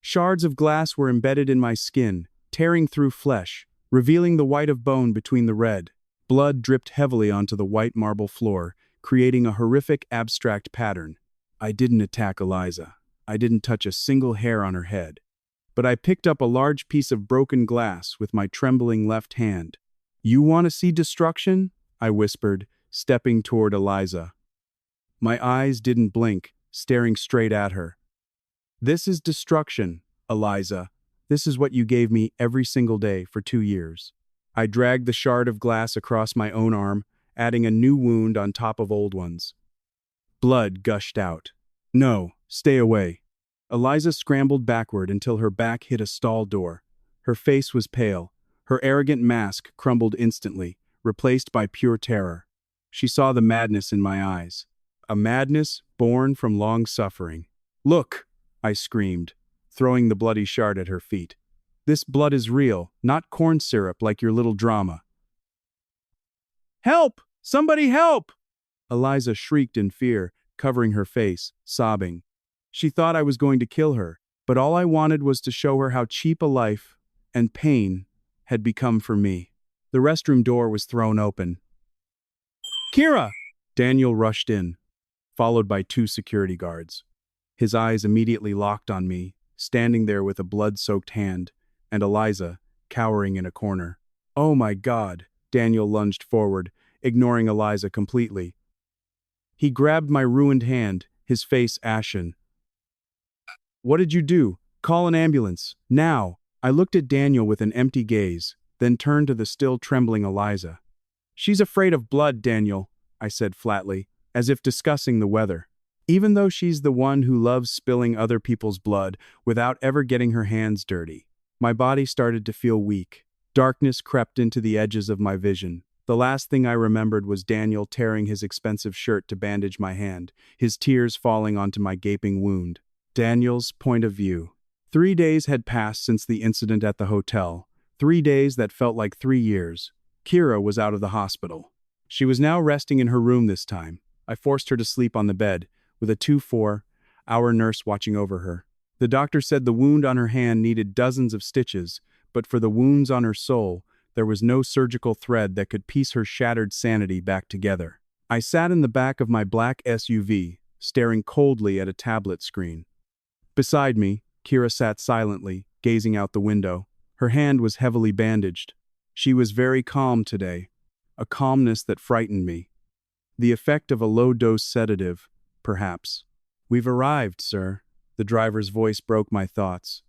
Shards of glass were embedded in my skin, tearing through flesh, revealing the white of bone between the red. Blood dripped heavily onto the white marble floor, creating a horrific abstract pattern. I didn't attack Eliza. I didn't touch a single hair on her head. But I picked up a large piece of broken glass with my trembling left hand. "You want to see destruction?" I whispered, stepping toward Eliza. My eyes didn't blink, staring straight at her. "This is destruction, Eliza. This is what you gave me every single day for 2 years." I dragged the shard of glass across my own arm, adding a new wound on top of old ones. Blood gushed out. "No, stay away." Eliza scrambled backward until her back hit a stall door. Her face was pale. Her arrogant mask crumbled instantly, replaced by pure terror. She saw the madness in my eyes. A madness born from long suffering. "Look!" I screamed, throwing the bloody shard at her feet. "This blood is real, not corn syrup like your little drama." "Help! Somebody help!" Eliza shrieked in fear, covering her face, sobbing. She thought I was going to kill her, but all I wanted was to show her how cheap a life and pain had become for me. The restroom door was thrown open. "Kira!" Daniel rushed in. followed by two security guards. His eyes immediately locked on me, standing there with a blood-soaked hand, and Eliza, cowering in a corner. "Oh my God!" Daniel lunged forward, ignoring Eliza completely. He grabbed my ruined hand, his face ashen. "What did you do? Call an ambulance, now!" I looked at Daniel with an empty gaze, then turned to the still trembling Eliza. "She's afraid of blood, Daniel," I said flatly, as if discussing the weather. "Even though she's the one who loves spilling other people's blood without ever getting her hands dirty." My body started to feel weak. Darkness crept into the edges of my vision. The last thing I remembered was Daniel tearing his expensive shirt to bandage my hand, his tears falling onto my gaping wound. Daniel's point of view. 3 days had passed since the incident at the hotel. 3 days that felt like 3 years. Kira was out of the hospital. She was now resting in her room this time. I forced her to sleep on the bed, with a 24-hour nurse watching over her. The doctor said the wound on her hand needed dozens of stitches, but for the wounds on her soul, there was no surgical thread that could piece her shattered sanity back together. I sat in the back of my black SUV, staring coldly at a tablet screen. Beside me, Kira sat silently, gazing out the window. Her hand was heavily bandaged. She was very calm today, a calmness that frightened me. The effect of a low-dose sedative, perhaps. "We've arrived, sir." The driver's voice broke my thoughts.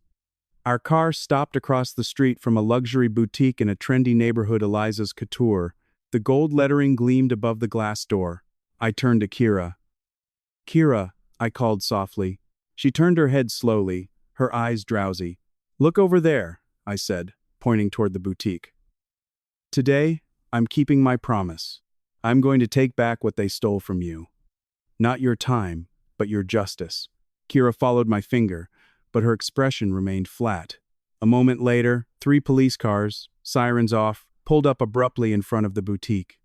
Our car stopped across the street from a luxury boutique in a trendy neighborhood, Eliza's Couture. The gold lettering gleamed above the glass door. I turned to Kira. "Kira," I called softly. She turned her head slowly, her eyes drowsy. "Look over there," I said, pointing toward the boutique. "Today, I'm keeping my promise. I'm going to take back what they stole from you. Not your time, but your justice." Kira followed my finger, but her expression remained flat. A moment later, 3 police cars, sirens off, pulled up abruptly in front of the boutique.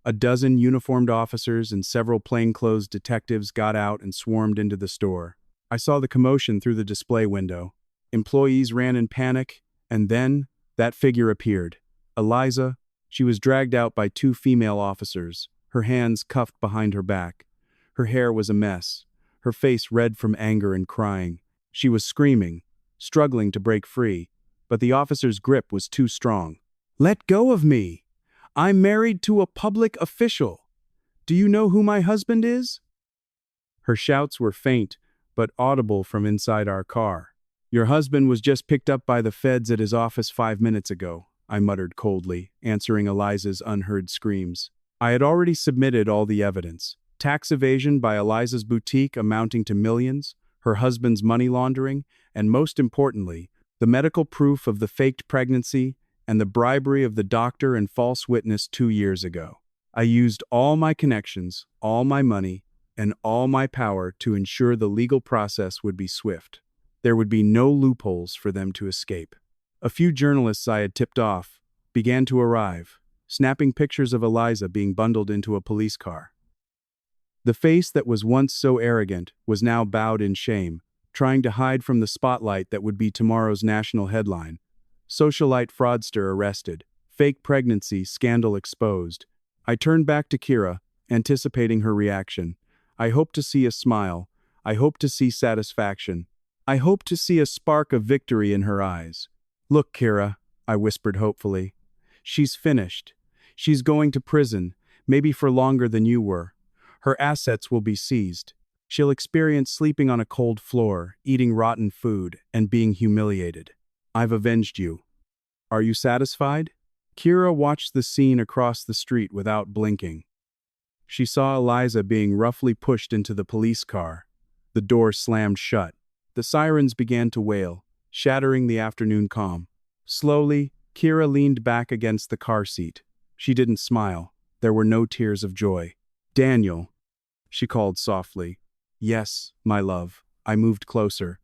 A dozen uniformed officers and several plainclothes detectives got out and swarmed into the store. I saw the commotion through the display window. Employees ran in panic, and then, that figure appeared. Eliza. She was dragged out by 2 female officers, her hands cuffed behind her back. Her hair was a mess, her face red from anger and crying. She was screaming, struggling to break free, but the officer's grip was too strong. "Let go of me! I'm married to a public official. Do you know who my husband is?" Her shouts were faint, but audible from inside our car. "Your husband was just picked up by the feds at his office 5 minutes ago," I muttered coldly, answering Eliza's unheard screams. I had already submitted all the evidence. Tax evasion by Eliza's boutique amounting to millions, her husband's money laundering, and most importantly, the medical proof of the faked pregnancy and the bribery of the doctor and false witness 2 years ago. I used all my connections, all my money, and all my power to ensure the legal process would be swift. There would be no loopholes for them to escape. A few journalists I had tipped off began to arrive, snapping pictures of Eliza being bundled into a police car. The face that was once so arrogant was now bowed in shame, trying to hide from the spotlight that would be tomorrow's national headline. Socialite fraudster arrested. Fake pregnancy scandal exposed. I turned back to Kira, anticipating her reaction. I hoped to see a smile. I hoped to see satisfaction. I hoped to see a spark of victory in her eyes. "Look, Kira," I whispered hopefully. "She's finished. She's going to prison, maybe for longer than you were. Her assets will be seized. She'll experience sleeping on a cold floor, eating rotten food, and being humiliated. I've avenged you. Are you satisfied?" Kira watched the scene across the street without blinking. She saw Eliza being roughly pushed into the police car. The door slammed shut. The sirens began to wail, shattering the afternoon calm. Slowly, Kira leaned back against the car seat. She didn't smile. There were no tears of joy. "Daniel," she called softly. "Yes, my love." I moved closer,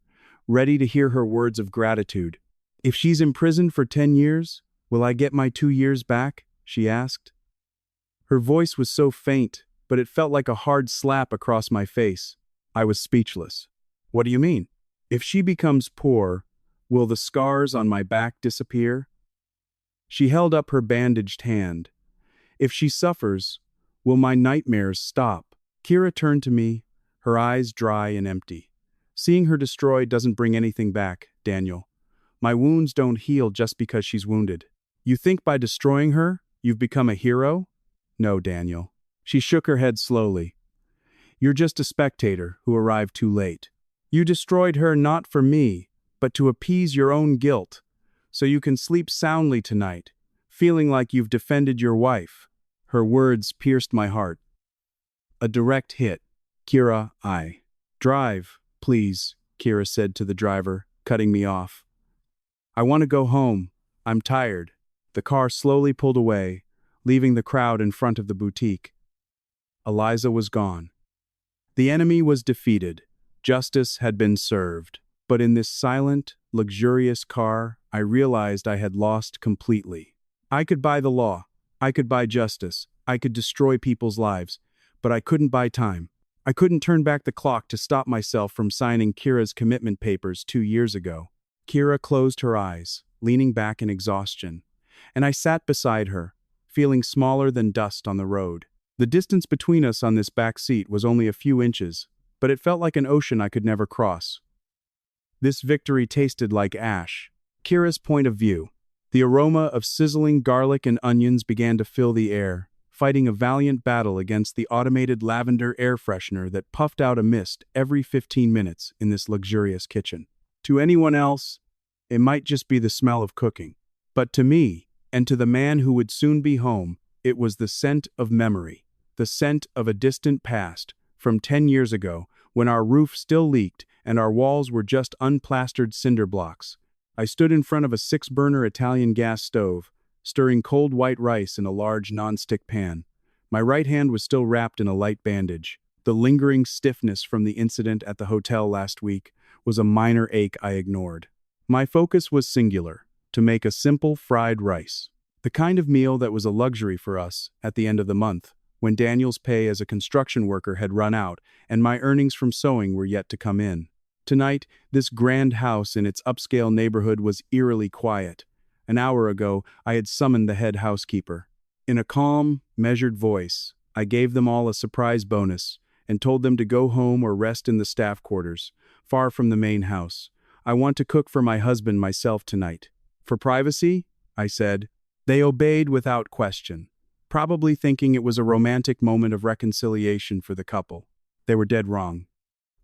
ready to hear her words of gratitude. "If she's imprisoned for 10 years, will I get my 2 years back?" she asked. Her voice was so faint, but it felt like a hard slap across my face. I was speechless. "What do you mean? If she becomes poor, will the scars on my back disappear?" She held up her bandaged hand. "If she suffers, will my nightmares stop?" Kira turned to me, her eyes dry and empty. Seeing her destroyed doesn't bring anything back, Daniel. My wounds don't heal just because she's wounded. You think by destroying her, you've become a hero? No, Daniel. She shook her head slowly. You're just a spectator who arrived too late. You destroyed her not for me, but to appease your own guilt, so you can sleep soundly tonight, feeling like you've defended your wife. Her words pierced my heart. A direct hit. Kira, I. Drive, please, Kira said to the driver, cutting me off. I want to go home. I'm tired. The car slowly pulled away, leaving the crowd in front of the boutique. Eliza was gone. The enemy was defeated. Justice had been served. But in this silent, luxurious car, I realized I had lost completely. I could buy the law. I could buy justice. I could destroy people's lives. But I couldn't buy time. I couldn't turn back the clock to stop myself from signing Kira's commitment papers 2 years ago. Kira closed her eyes, leaning back in exhaustion, and I sat beside her, feeling smaller than dust on the road. The distance between us on this back seat was only a few inches, but it felt like an ocean I could never cross. This victory tasted like ash. Kira's point of view. The aroma of sizzling garlic and onions began to fill the air, fighting a valiant battle against the automated lavender air freshener that puffed out a mist every 15 minutes in this luxurious kitchen. To anyone else, it might just be the smell of cooking. But to me, and to the man who would soon be home, it was the scent of memory, the scent of a distant past, from 10 years ago, when our roof still leaked and our walls were just unplastered cinder blocks. I stood in front of a 6-burner Italian gas stove, stirring cold white rice in a large non-stick pan. My right hand was still wrapped in a light bandage. The lingering stiffness from the incident at the hotel last week was a minor ache I ignored. My focus was singular, to make a simple fried rice. The kind of meal that was a luxury for us at the end of the month, when Daniel's pay as a construction worker had run out and my earnings from sewing were yet to come in. Tonight, this grand house in its upscale neighborhood was eerily quiet. An hour ago, I had summoned the head housekeeper. In a calm, measured voice, I gave them all a surprise bonus and told them to go home or rest in the staff quarters, far from the main house. I want to cook for my husband myself tonight. For privacy, I said. They obeyed without question, probably thinking it was a romantic moment of reconciliation for the couple. They were dead wrong.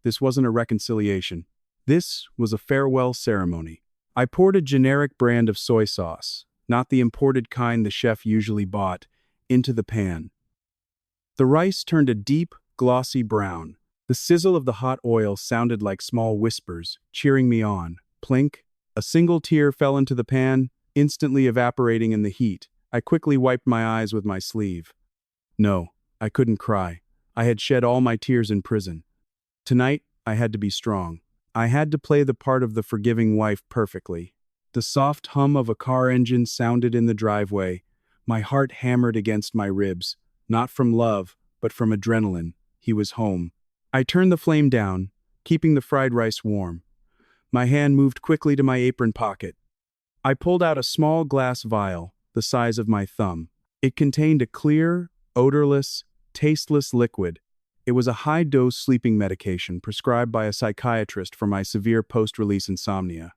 This wasn't a reconciliation. This was a farewell ceremony. I poured a generic brand of soy sauce, not the imported kind the chef usually bought, into the pan. The rice turned a deep, glossy brown. The sizzle of the hot oil sounded like small whispers, cheering me on. Plink. A single tear fell into the pan, instantly evaporating in the heat. I quickly wiped my eyes with my sleeve. No, I couldn't cry. I had shed all my tears in prison. Tonight, I had to be strong. I had to play the part of the forgiving wife perfectly. The soft hum of a car engine sounded in the driveway. My heart hammered against my ribs, not from love, but from adrenaline. He was home. I turned the flame down, keeping the fried rice warm. My hand moved quickly to my apron pocket. I pulled out a small glass vial, the size of my thumb. It contained a clear, odorless, tasteless liquid. It was a high-dose sleeping medication prescribed by a psychiatrist for my severe post-release insomnia.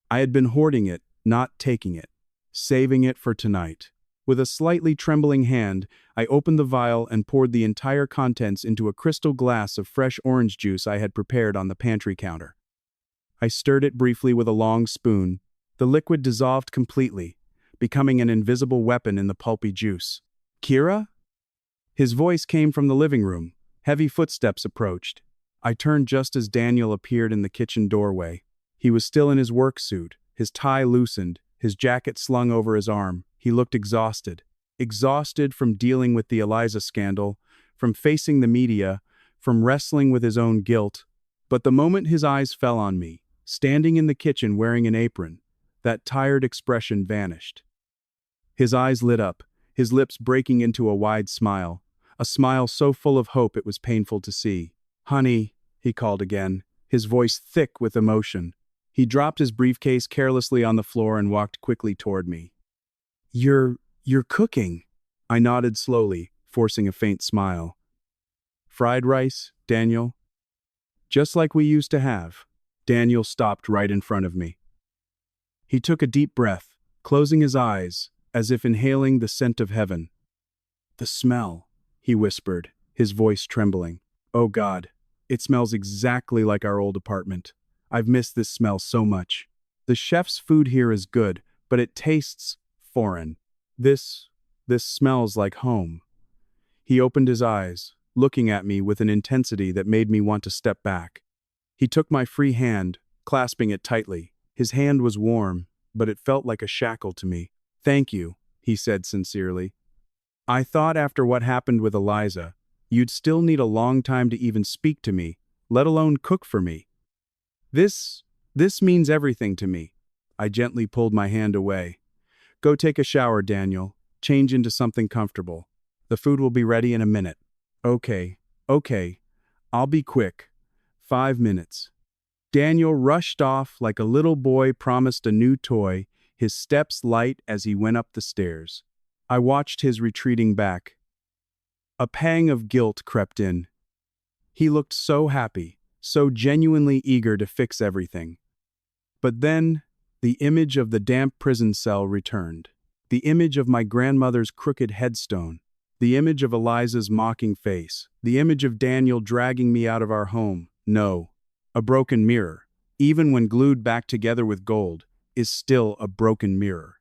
I had been hoarding it, not taking it, saving it for tonight. With a slightly trembling hand, I opened the vial and poured the entire contents into a crystal glass of fresh orange juice I had prepared on the pantry counter. I stirred it briefly with a long spoon. The liquid dissolved completely, becoming an invisible weapon in the pulpy juice. Kira? His voice came from the living room. Heavy footsteps approached. I turned just as Daniel appeared in the kitchen doorway. He was still in his work suit, his tie loosened, his jacket slung over his arm. He looked exhausted. Exhausted from dealing with the Eliza scandal, from facing the media, from wrestling with his own guilt. But the moment his eyes fell on me, standing in the kitchen wearing an apron, that tired expression vanished. His eyes lit up, his lips breaking into a wide smile, a smile so full of hope it was painful to see. "Honey," he called again, his voice thick with emotion. He dropped his briefcase carelessly on the floor and walked quickly toward me. You're cooking." I nodded slowly, forcing a faint smile. Fried rice, Daniel? Just like we used to have. Daniel stopped right in front of me. He took a deep breath, closing his eyes, as if inhaling the scent of heaven. The smell, he whispered, his voice trembling. Oh God, it smells exactly like our old apartment. I've missed this smell so much. The chef's food here is good, but it tastes foreign. This smells like home. He opened his eyes, looking at me with an intensity that made me want to step back. He took my free hand, clasping it tightly. His hand was warm, but it felt like a shackle to me. Thank you, he said sincerely. I thought after what happened with Eliza, you'd still need a long time to even speak to me, let alone cook for me. This means everything to me. I gently pulled my hand away. Go take a shower, Daniel. Change into something comfortable. The food will be ready in a minute. Okay. I'll be quick. 5 minutes. Daniel rushed off like a little boy promised a new toy, his steps light as he went up the stairs. I watched his retreating back. A pang of guilt crept in. He looked so happy, so genuinely eager to fix everything. But then, the image of the damp prison cell returned. The image of my grandmother's crooked headstone. The image of Eliza's mocking face. The image of Daniel dragging me out of our home. No. A broken mirror, even when glued back together with gold, is still a broken mirror.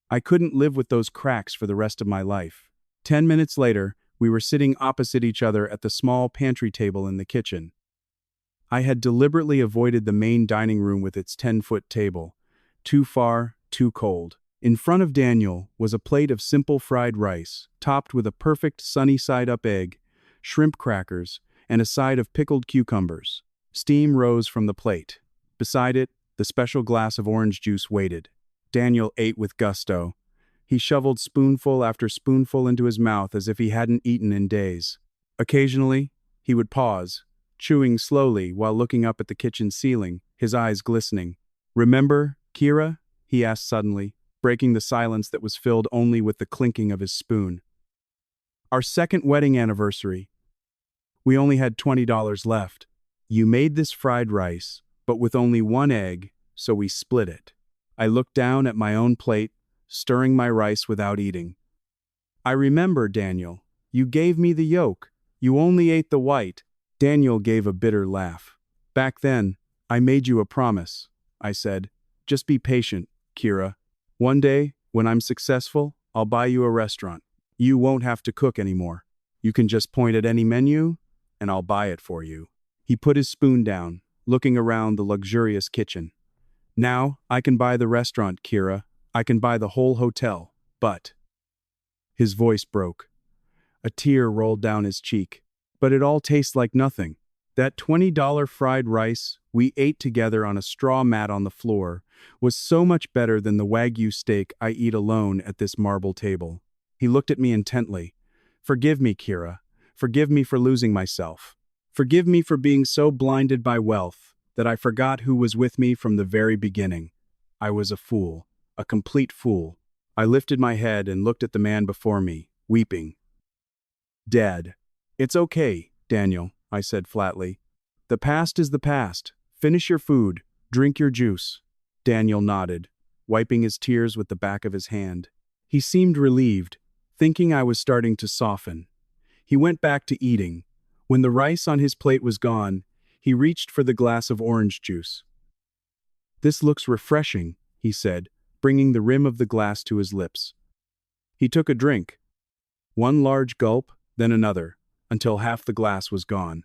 I couldn't live with those cracks for the rest of my life. 10 minutes later, we were sitting opposite each other at the small pantry table in the kitchen. I had deliberately avoided the main dining room with its 10-foot table. Too far, too cold. In front of Daniel was a plate of simple fried rice, topped with a perfect sunny-side-up egg, shrimp crackers, and a side of pickled cucumbers. Steam rose from the plate. Beside it, the special glass of orange juice waited. Daniel ate with gusto. He shoveled spoonful after spoonful into his mouth as if he hadn't eaten in days. Occasionally, he would pause, chewing slowly while looking up at the kitchen ceiling, his eyes glistening. "Remember, Kira?" he asked suddenly, breaking the silence that was filled only with the clinking of his spoon. "Our second wedding anniversary. We only had $20 left. You made this fried rice, but with only one egg, so we split it." I looked down at my own plate, stirring my rice without eating. "I remember, Daniel. You gave me the yolk. You only ate the white." Daniel gave a bitter laugh. "Back then, I made you a promise," I said. "Just be patient, Kira. One day, when I'm successful, I'll buy you a restaurant. You won't have to cook anymore. You can just point at any menu, and I'll buy it for you." He put his spoon down, looking around the luxurious kitchen. "Now, I can buy the restaurant, Kira. I can buy the whole hotel, but—" His voice broke. A tear rolled down his cheek. "But it all tastes like nothing. That $20 fried rice we ate together on a straw mat on the floor was so much better than the Wagyu steak I eat alone at this marble table." He looked at me intently. "Forgive me, Kira. Forgive me for losing myself. Forgive me for being so blinded by wealth that I forgot who was with me from the very beginning. I was a fool, a complete fool." I lifted my head and looked at the man before me, weeping. "Dead." "It's okay, Daniel," I said flatly. "The past is the past. Finish your food. Drink your juice." Daniel nodded, wiping his tears with the back of his hand. He seemed relieved, thinking I was starting to soften. He went back to eating. When the rice on his plate was gone, he reached for the glass of orange juice. "This looks refreshing," he said, bringing the rim of the glass to his lips. He took a drink. One large gulp, then another, until half the glass was gone.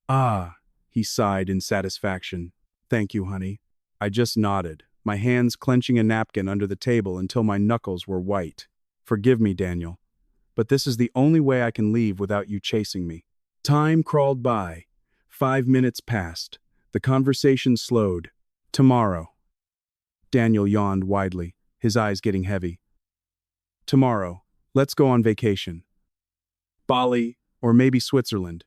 "Ah," he sighed in satisfaction. "Thank you, honey." I just nodded, my hands clenching a napkin under the table until my knuckles were white. "Forgive me, Daniel, but this is the only way I can leave without you chasing me." Time crawled by. 5 minutes passed. The conversation slowed. "Tomorrow." Daniel yawned widely, his eyes getting heavy. "Tomorrow, let's go on vacation. Bali, or maybe Switzerland.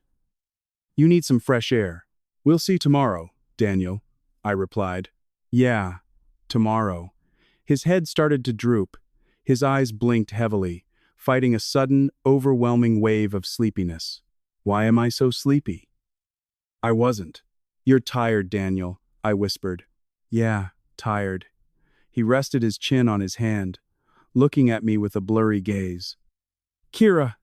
You need some fresh air." "We'll see tomorrow, Daniel," I replied. "Yeah, tomorrow." His head started to droop. His eyes blinked heavily, fighting a sudden, overwhelming wave of sleepiness. Why am I so sleepy? I wasn't. You're tired, Daniel, I whispered. Yeah, tired. He rested his chin on his hand, looking at me with a blurry gaze. Kira,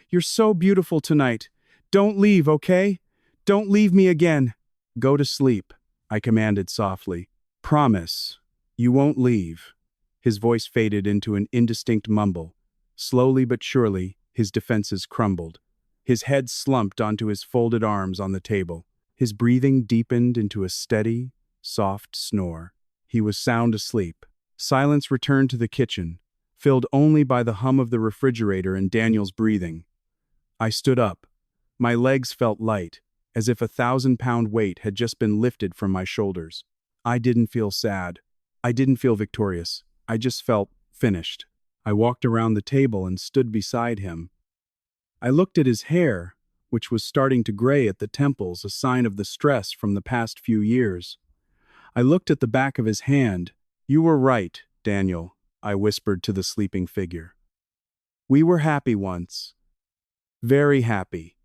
you're so beautiful tonight. Don't leave, okay? Don't leave me again. Go to sleep, I commanded softly. Promise, you won't leave. His voice faded into an indistinct mumble. Slowly but surely, his defenses crumbled. His head slumped onto his folded arms on the table. His breathing deepened into a steady, soft snore. He was sound asleep. Silence returned to the kitchen, filled only by the hum of the refrigerator and Daniel's breathing. I stood up. My legs felt light, as if a 1,000-pound weight had just been lifted from my shoulders. I didn't feel sad. I didn't feel victorious. I just felt finished. I walked around the table and stood beside him. I looked at his hair, which was starting to gray at the temples, a sign of the stress from the past few years. I looked at the back of his hand. You were right, Daniel, I whispered to the sleeping figure. We were happy once. Very happy.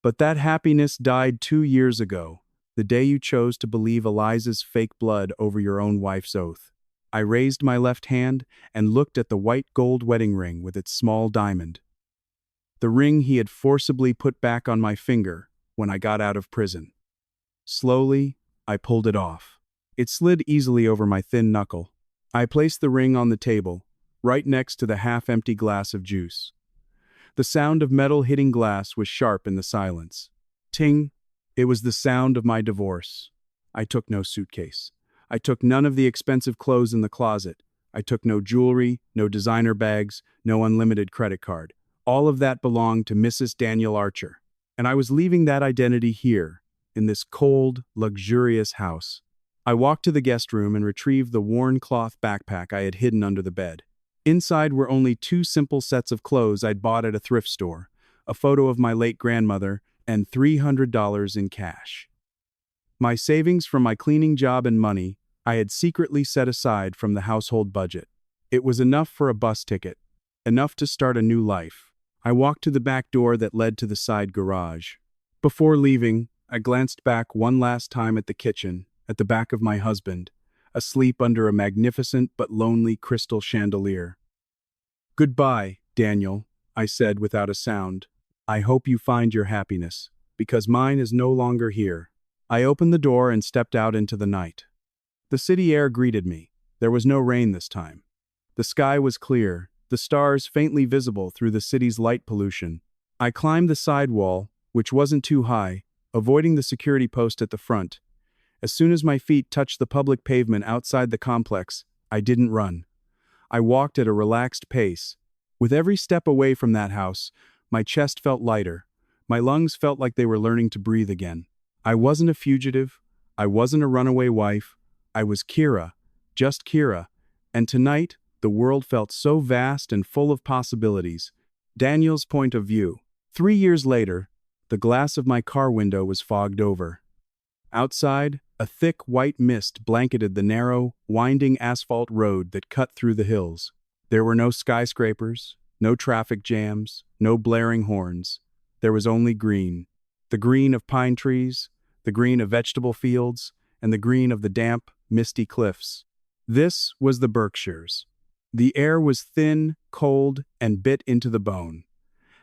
But that happiness died 2 years ago, the day you chose to believe Eliza's fake blood over your own wife's oath. I raised my left hand and looked at the white gold wedding ring with its small diamond. The ring he had forcibly put back on my finger when I got out of prison. Slowly, I pulled it off. It slid easily over my thin knuckle. I placed the ring on the table, right next to the half-empty glass of juice. The sound of metal hitting glass was sharp in the silence. Ting! It was the sound of my divorce. I took no suitcase. I took none of the expensive clothes in the closet. I took no jewelry, no designer bags, no unlimited credit card. All of that belonged to Mrs. Daniel Archer. And I was leaving that identity here, in this cold, luxurious house. I walked to the guest room and retrieved the worn cloth backpack I had hidden under the bed. Inside were only 2 simple sets of clothes I'd bought at a thrift store, a photo of my late grandmother, and $300 in cash. My savings from my cleaning job and money I had secretly set aside from the household budget. It was enough for a bus ticket, enough to start a new life. I walked to the back door that led to the side garage. Before leaving, I glanced back one last time at the kitchen, at the back of my husband, asleep under a magnificent but lonely crystal chandelier. Goodbye, Daniel, I said without a sound. I hope you find your happiness, because mine is no longer here. I opened the door and stepped out into the night. The city air greeted me. There was no rain this time. The sky was clear, the stars faintly visible through the city's light pollution. I climbed the sidewall, which wasn't too high, avoiding the security post at the front. As soon as my feet touched the public pavement outside the complex, I didn't run. I walked at a relaxed pace. With every step away from that house, my chest felt lighter. My lungs felt like they were learning to breathe again. I wasn't a fugitive. I wasn't a runaway wife. I was Kira, just Kira. And tonight, the world felt so vast and full of possibilities. Daniel's point of view. 3 years later, the glass of my car window was fogged over. Outside, a thick white mist blanketed the narrow, winding asphalt road that cut through the hills. There were no skyscrapers, no traffic jams, no blaring horns. There was only green. The green of pine trees, the green of vegetable fields, and the green of the damp, misty cliffs. This was the Berkshires. The air was thin, cold, and bit into the bone.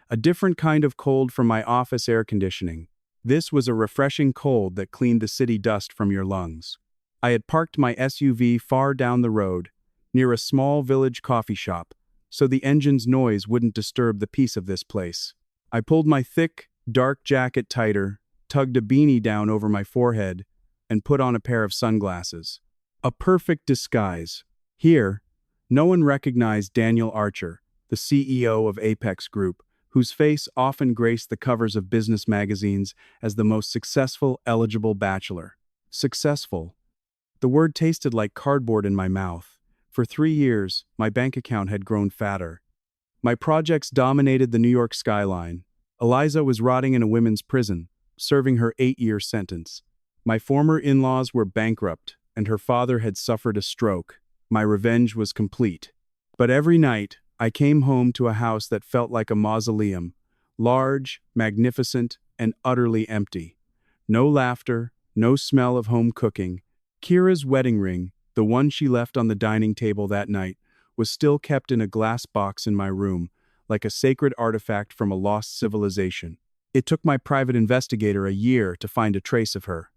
A different kind of cold from my office air conditioning. This was a refreshing cold that cleaned the city dust from your lungs. I had parked my SUV far down the road, near a small village coffee shop, so the engine's noise wouldn't disturb the peace of this place. I pulled my thick, dark jacket tighter, tugged a beanie down over my forehead, and put on a pair of sunglasses. A perfect disguise. Here, no one recognized Daniel Archer, the CEO of Apex Group, whose face often graced the covers of business magazines as the most successful, eligible bachelor. Successful. The word tasted like cardboard in my mouth. For 3 years, my bank account had grown fatter. My projects dominated the New York skyline. Eliza was rotting in a women's prison, serving her 8-year sentence. My former in-laws were bankrupt, and her father had suffered a stroke. My revenge was complete. But every night, I came home to a house that felt like a mausoleum, large, magnificent, and utterly empty. No laughter, no smell of home cooking. Kira's wedding ring, the one she left on the dining table that night, was still kept in a glass box in my room, like a sacred artifact from a lost civilization. It took my private investigator a year to find a trace of her.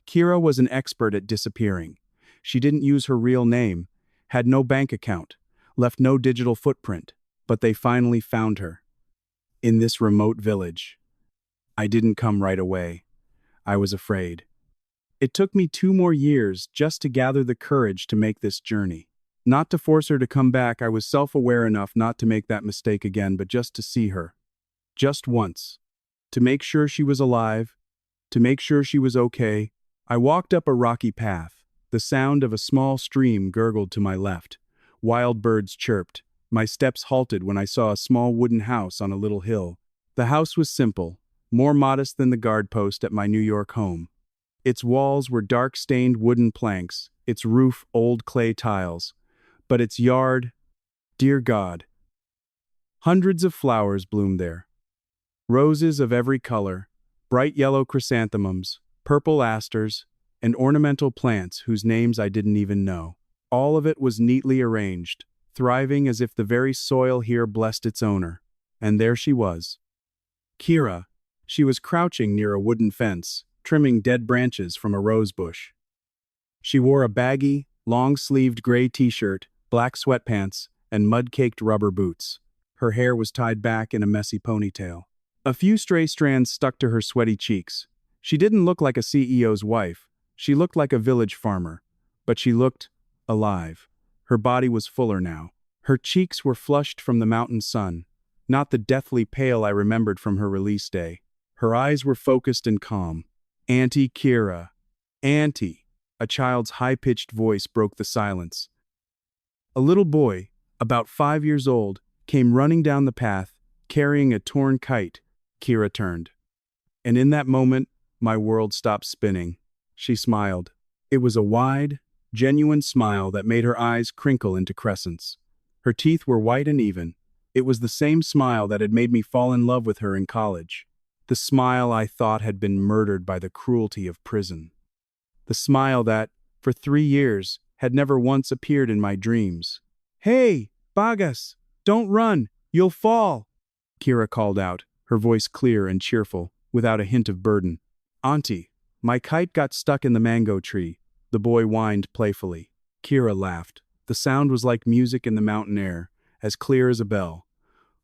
Kira was an expert at disappearing. She didn't use her real name, had no bank account, left no digital footprint, but they finally found her. In this remote village. I didn't come right away. I was afraid. It took me 2 more years just to gather the courage to make this journey. Not to force her to come back, I was self-aware enough not to make that mistake again, but just to see her. Just once. To make sure she was alive, to make sure she was okay. I walked up a rocky path. The sound of a small stream gurgled to my left. Wild birds chirped. My steps halted when I saw a small wooden house on a little hill. The house was simple, more modest than the guard post at my New York home. Its walls were dark-stained wooden planks, its roof old clay tiles. But its yard, dear God. Hundreds of flowers bloomed there. Roses of every color, bright yellow chrysanthemums, purple asters, and ornamental plants whose names I didn't even know. All of it was neatly arranged, thriving as if the very soil here blessed its owner. And there she was. Kira. She was crouching near a wooden fence, trimming dead branches from a rose bush. She wore a baggy, long-sleeved gray t-shirt, black sweatpants, and mud-caked rubber boots. Her hair was tied back in a messy ponytail. A few stray strands stuck to her sweaty cheeks. She didn't look like a CEO's wife. She looked like a village farmer. But she looked alive. Her body was fuller now. Her cheeks were flushed from the mountain sun, not the deathly pale I remembered from her release day. Her eyes were focused and calm. "Auntie Kira. Auntie." A child's high-pitched voice broke the silence. A little boy, about 5 years old, came running down the path, carrying a torn kite. Kira turned. And in that moment, my world stopped spinning. She smiled. It was a wide, genuine smile that made her eyes crinkle into crescents. Her teeth were white and even. It was the same smile that had made me fall in love with her in college. The smile I thought had been murdered by the cruelty of prison. The smile that, for 3 years, had never once appeared in my dreams. "Hey, Bagas, don't run, you'll fall," Kira called out, her voice clear and cheerful, without a hint of burden. "Auntie, my kite got stuck in the mango tree," the boy whined playfully. Kira laughed. The sound was like music in the mountain air, as clear as a bell.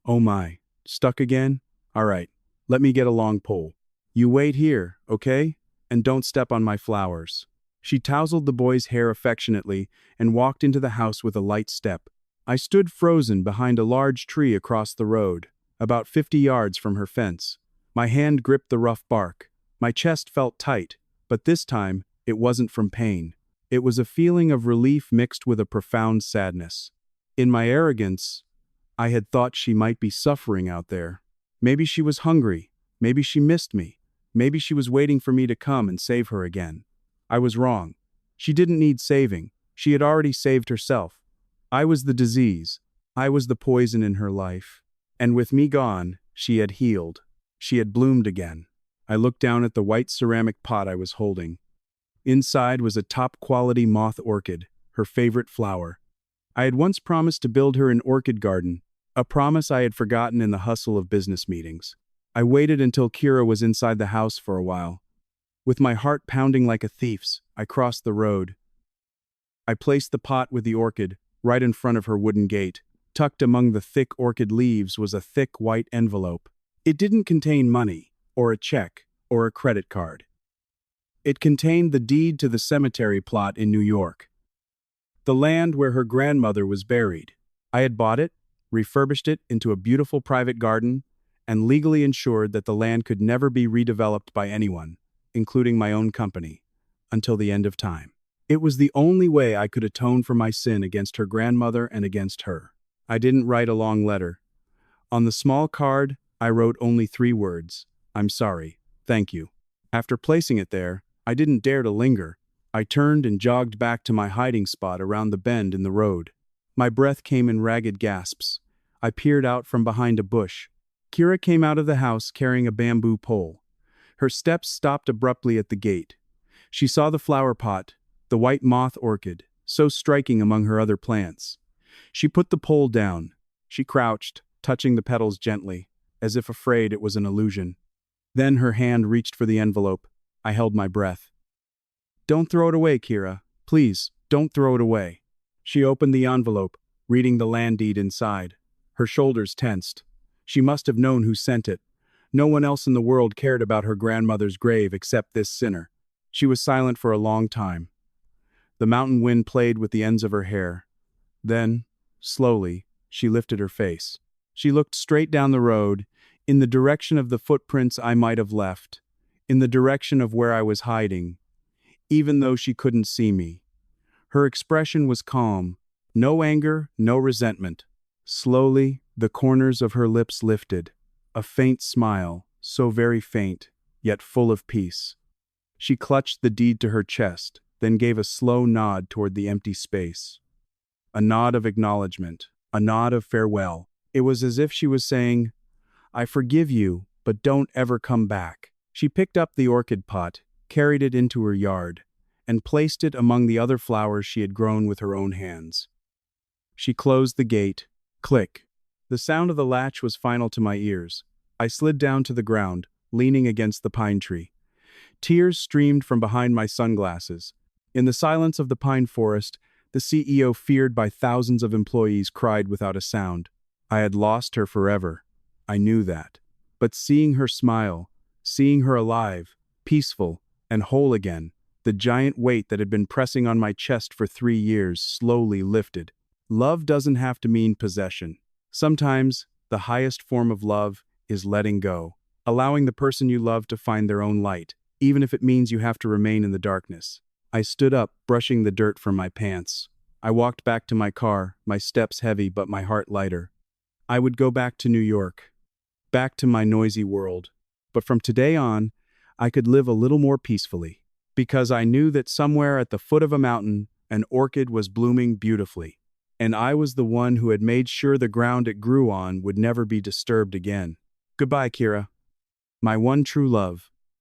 "Oh my, stuck again? All right, let me get a long pole. You wait here, okay? And don't step on my flowers." She tousled the boy's hair affectionately and walked into the house with a light step. I stood frozen behind a large tree across the road, about 50 yards from her fence. My hand gripped the rough bark. My chest felt tight, but this time, it wasn't from pain. It was a feeling of relief mixed with a profound sadness. In my arrogance, I had thought she might be suffering out there. Maybe she was hungry. Maybe she missed me. Maybe she was waiting for me to come and save her again. I was wrong. She didn't need saving. She had already saved herself. I was the disease. I was the poison in her life. And with me gone, she had healed. She had bloomed again. I looked down at the white ceramic pot I was holding. Inside was a top-quality moth orchid, her favorite flower. I had once promised to build her an orchid garden, a promise I had forgotten in the hustle of business meetings. I waited until Kira was inside the house for a while. With my heart pounding like a thief's, I crossed the road. I placed the pot with the orchid right in front of her wooden gate. Tucked among the thick orchid leaves was a thick white envelope. It didn't contain money, or a check, or a credit card. It contained the deed to the cemetery plot in New York. The land where her grandmother was buried. I had bought it, refurbished it into a beautiful private garden, and legally ensured that the land could never be redeveloped by anyone, including my own company, until the end of time. It was the only way I could atone for my sin against her grandmother and against her. I didn't write a long letter. On the small card, I wrote only 3 words: "I'm sorry, thank you." After placing it there, I didn't dare to linger. I turned and jogged back to my hiding spot around the bend in the road. My breath came in ragged gasps. I peered out from behind a bush. Kira came out of the house carrying a bamboo pole. Her steps stopped abruptly at the gate. She saw the flower pot, the white moth orchid, so striking among her other plants. She put the pole down. She crouched, touching the petals gently, as if afraid it was an illusion. Then her hand reached for the envelope. I held my breath. "Don't throw it away, Kira. Please, don't throw it away." She opened the envelope, reading the land deed inside. Her shoulders tensed. She must have known who sent it. No one else in the world cared about her grandmother's grave except this sinner. She was silent for a long time. The mountain wind played with the ends of her hair. Then, slowly, she lifted her face. She looked straight down the road, in the direction of the footprints I might have left, in the direction of where I was hiding, even though she couldn't see me. Her expression was calm, no anger, no resentment. Slowly, the corners of her lips lifted, a faint smile, so very faint, yet full of peace. She clutched the deed to her chest, then gave a slow nod toward the empty space. A nod of acknowledgement, a nod of farewell. It was as if she was saying, "I forgive you, but don't ever come back." She picked up the orchid pot, carried it into her yard, and placed it among the other flowers she had grown with her own hands. She closed the gate. Click. The sound of the latch was final to my ears. I slid down to the ground, leaning against the pine tree. Tears streamed from behind my sunglasses. In the silence of the pine forest, the CEO, feared by thousands of employees, cried without a sound. I had lost her forever. I knew that. But seeing her smile, seeing her alive, peaceful, and whole again, the giant weight that had been pressing on my chest for 3 years slowly lifted. Love doesn't have to mean possession. Sometimes, the highest form of love is letting go, allowing the person you love to find their own light, even if it means you have to remain in the darkness. I stood up, brushing the dirt from my pants. I walked back to my car, my steps heavy but my heart lighter. I would go back to New York, back to my noisy world. But from today on, I could live a little more peacefully, because I knew that somewhere at the foot of a mountain, an orchid was blooming beautifully, and I was the one who had made sure the ground it grew on would never be disturbed again. Goodbye, Kira. My one true love.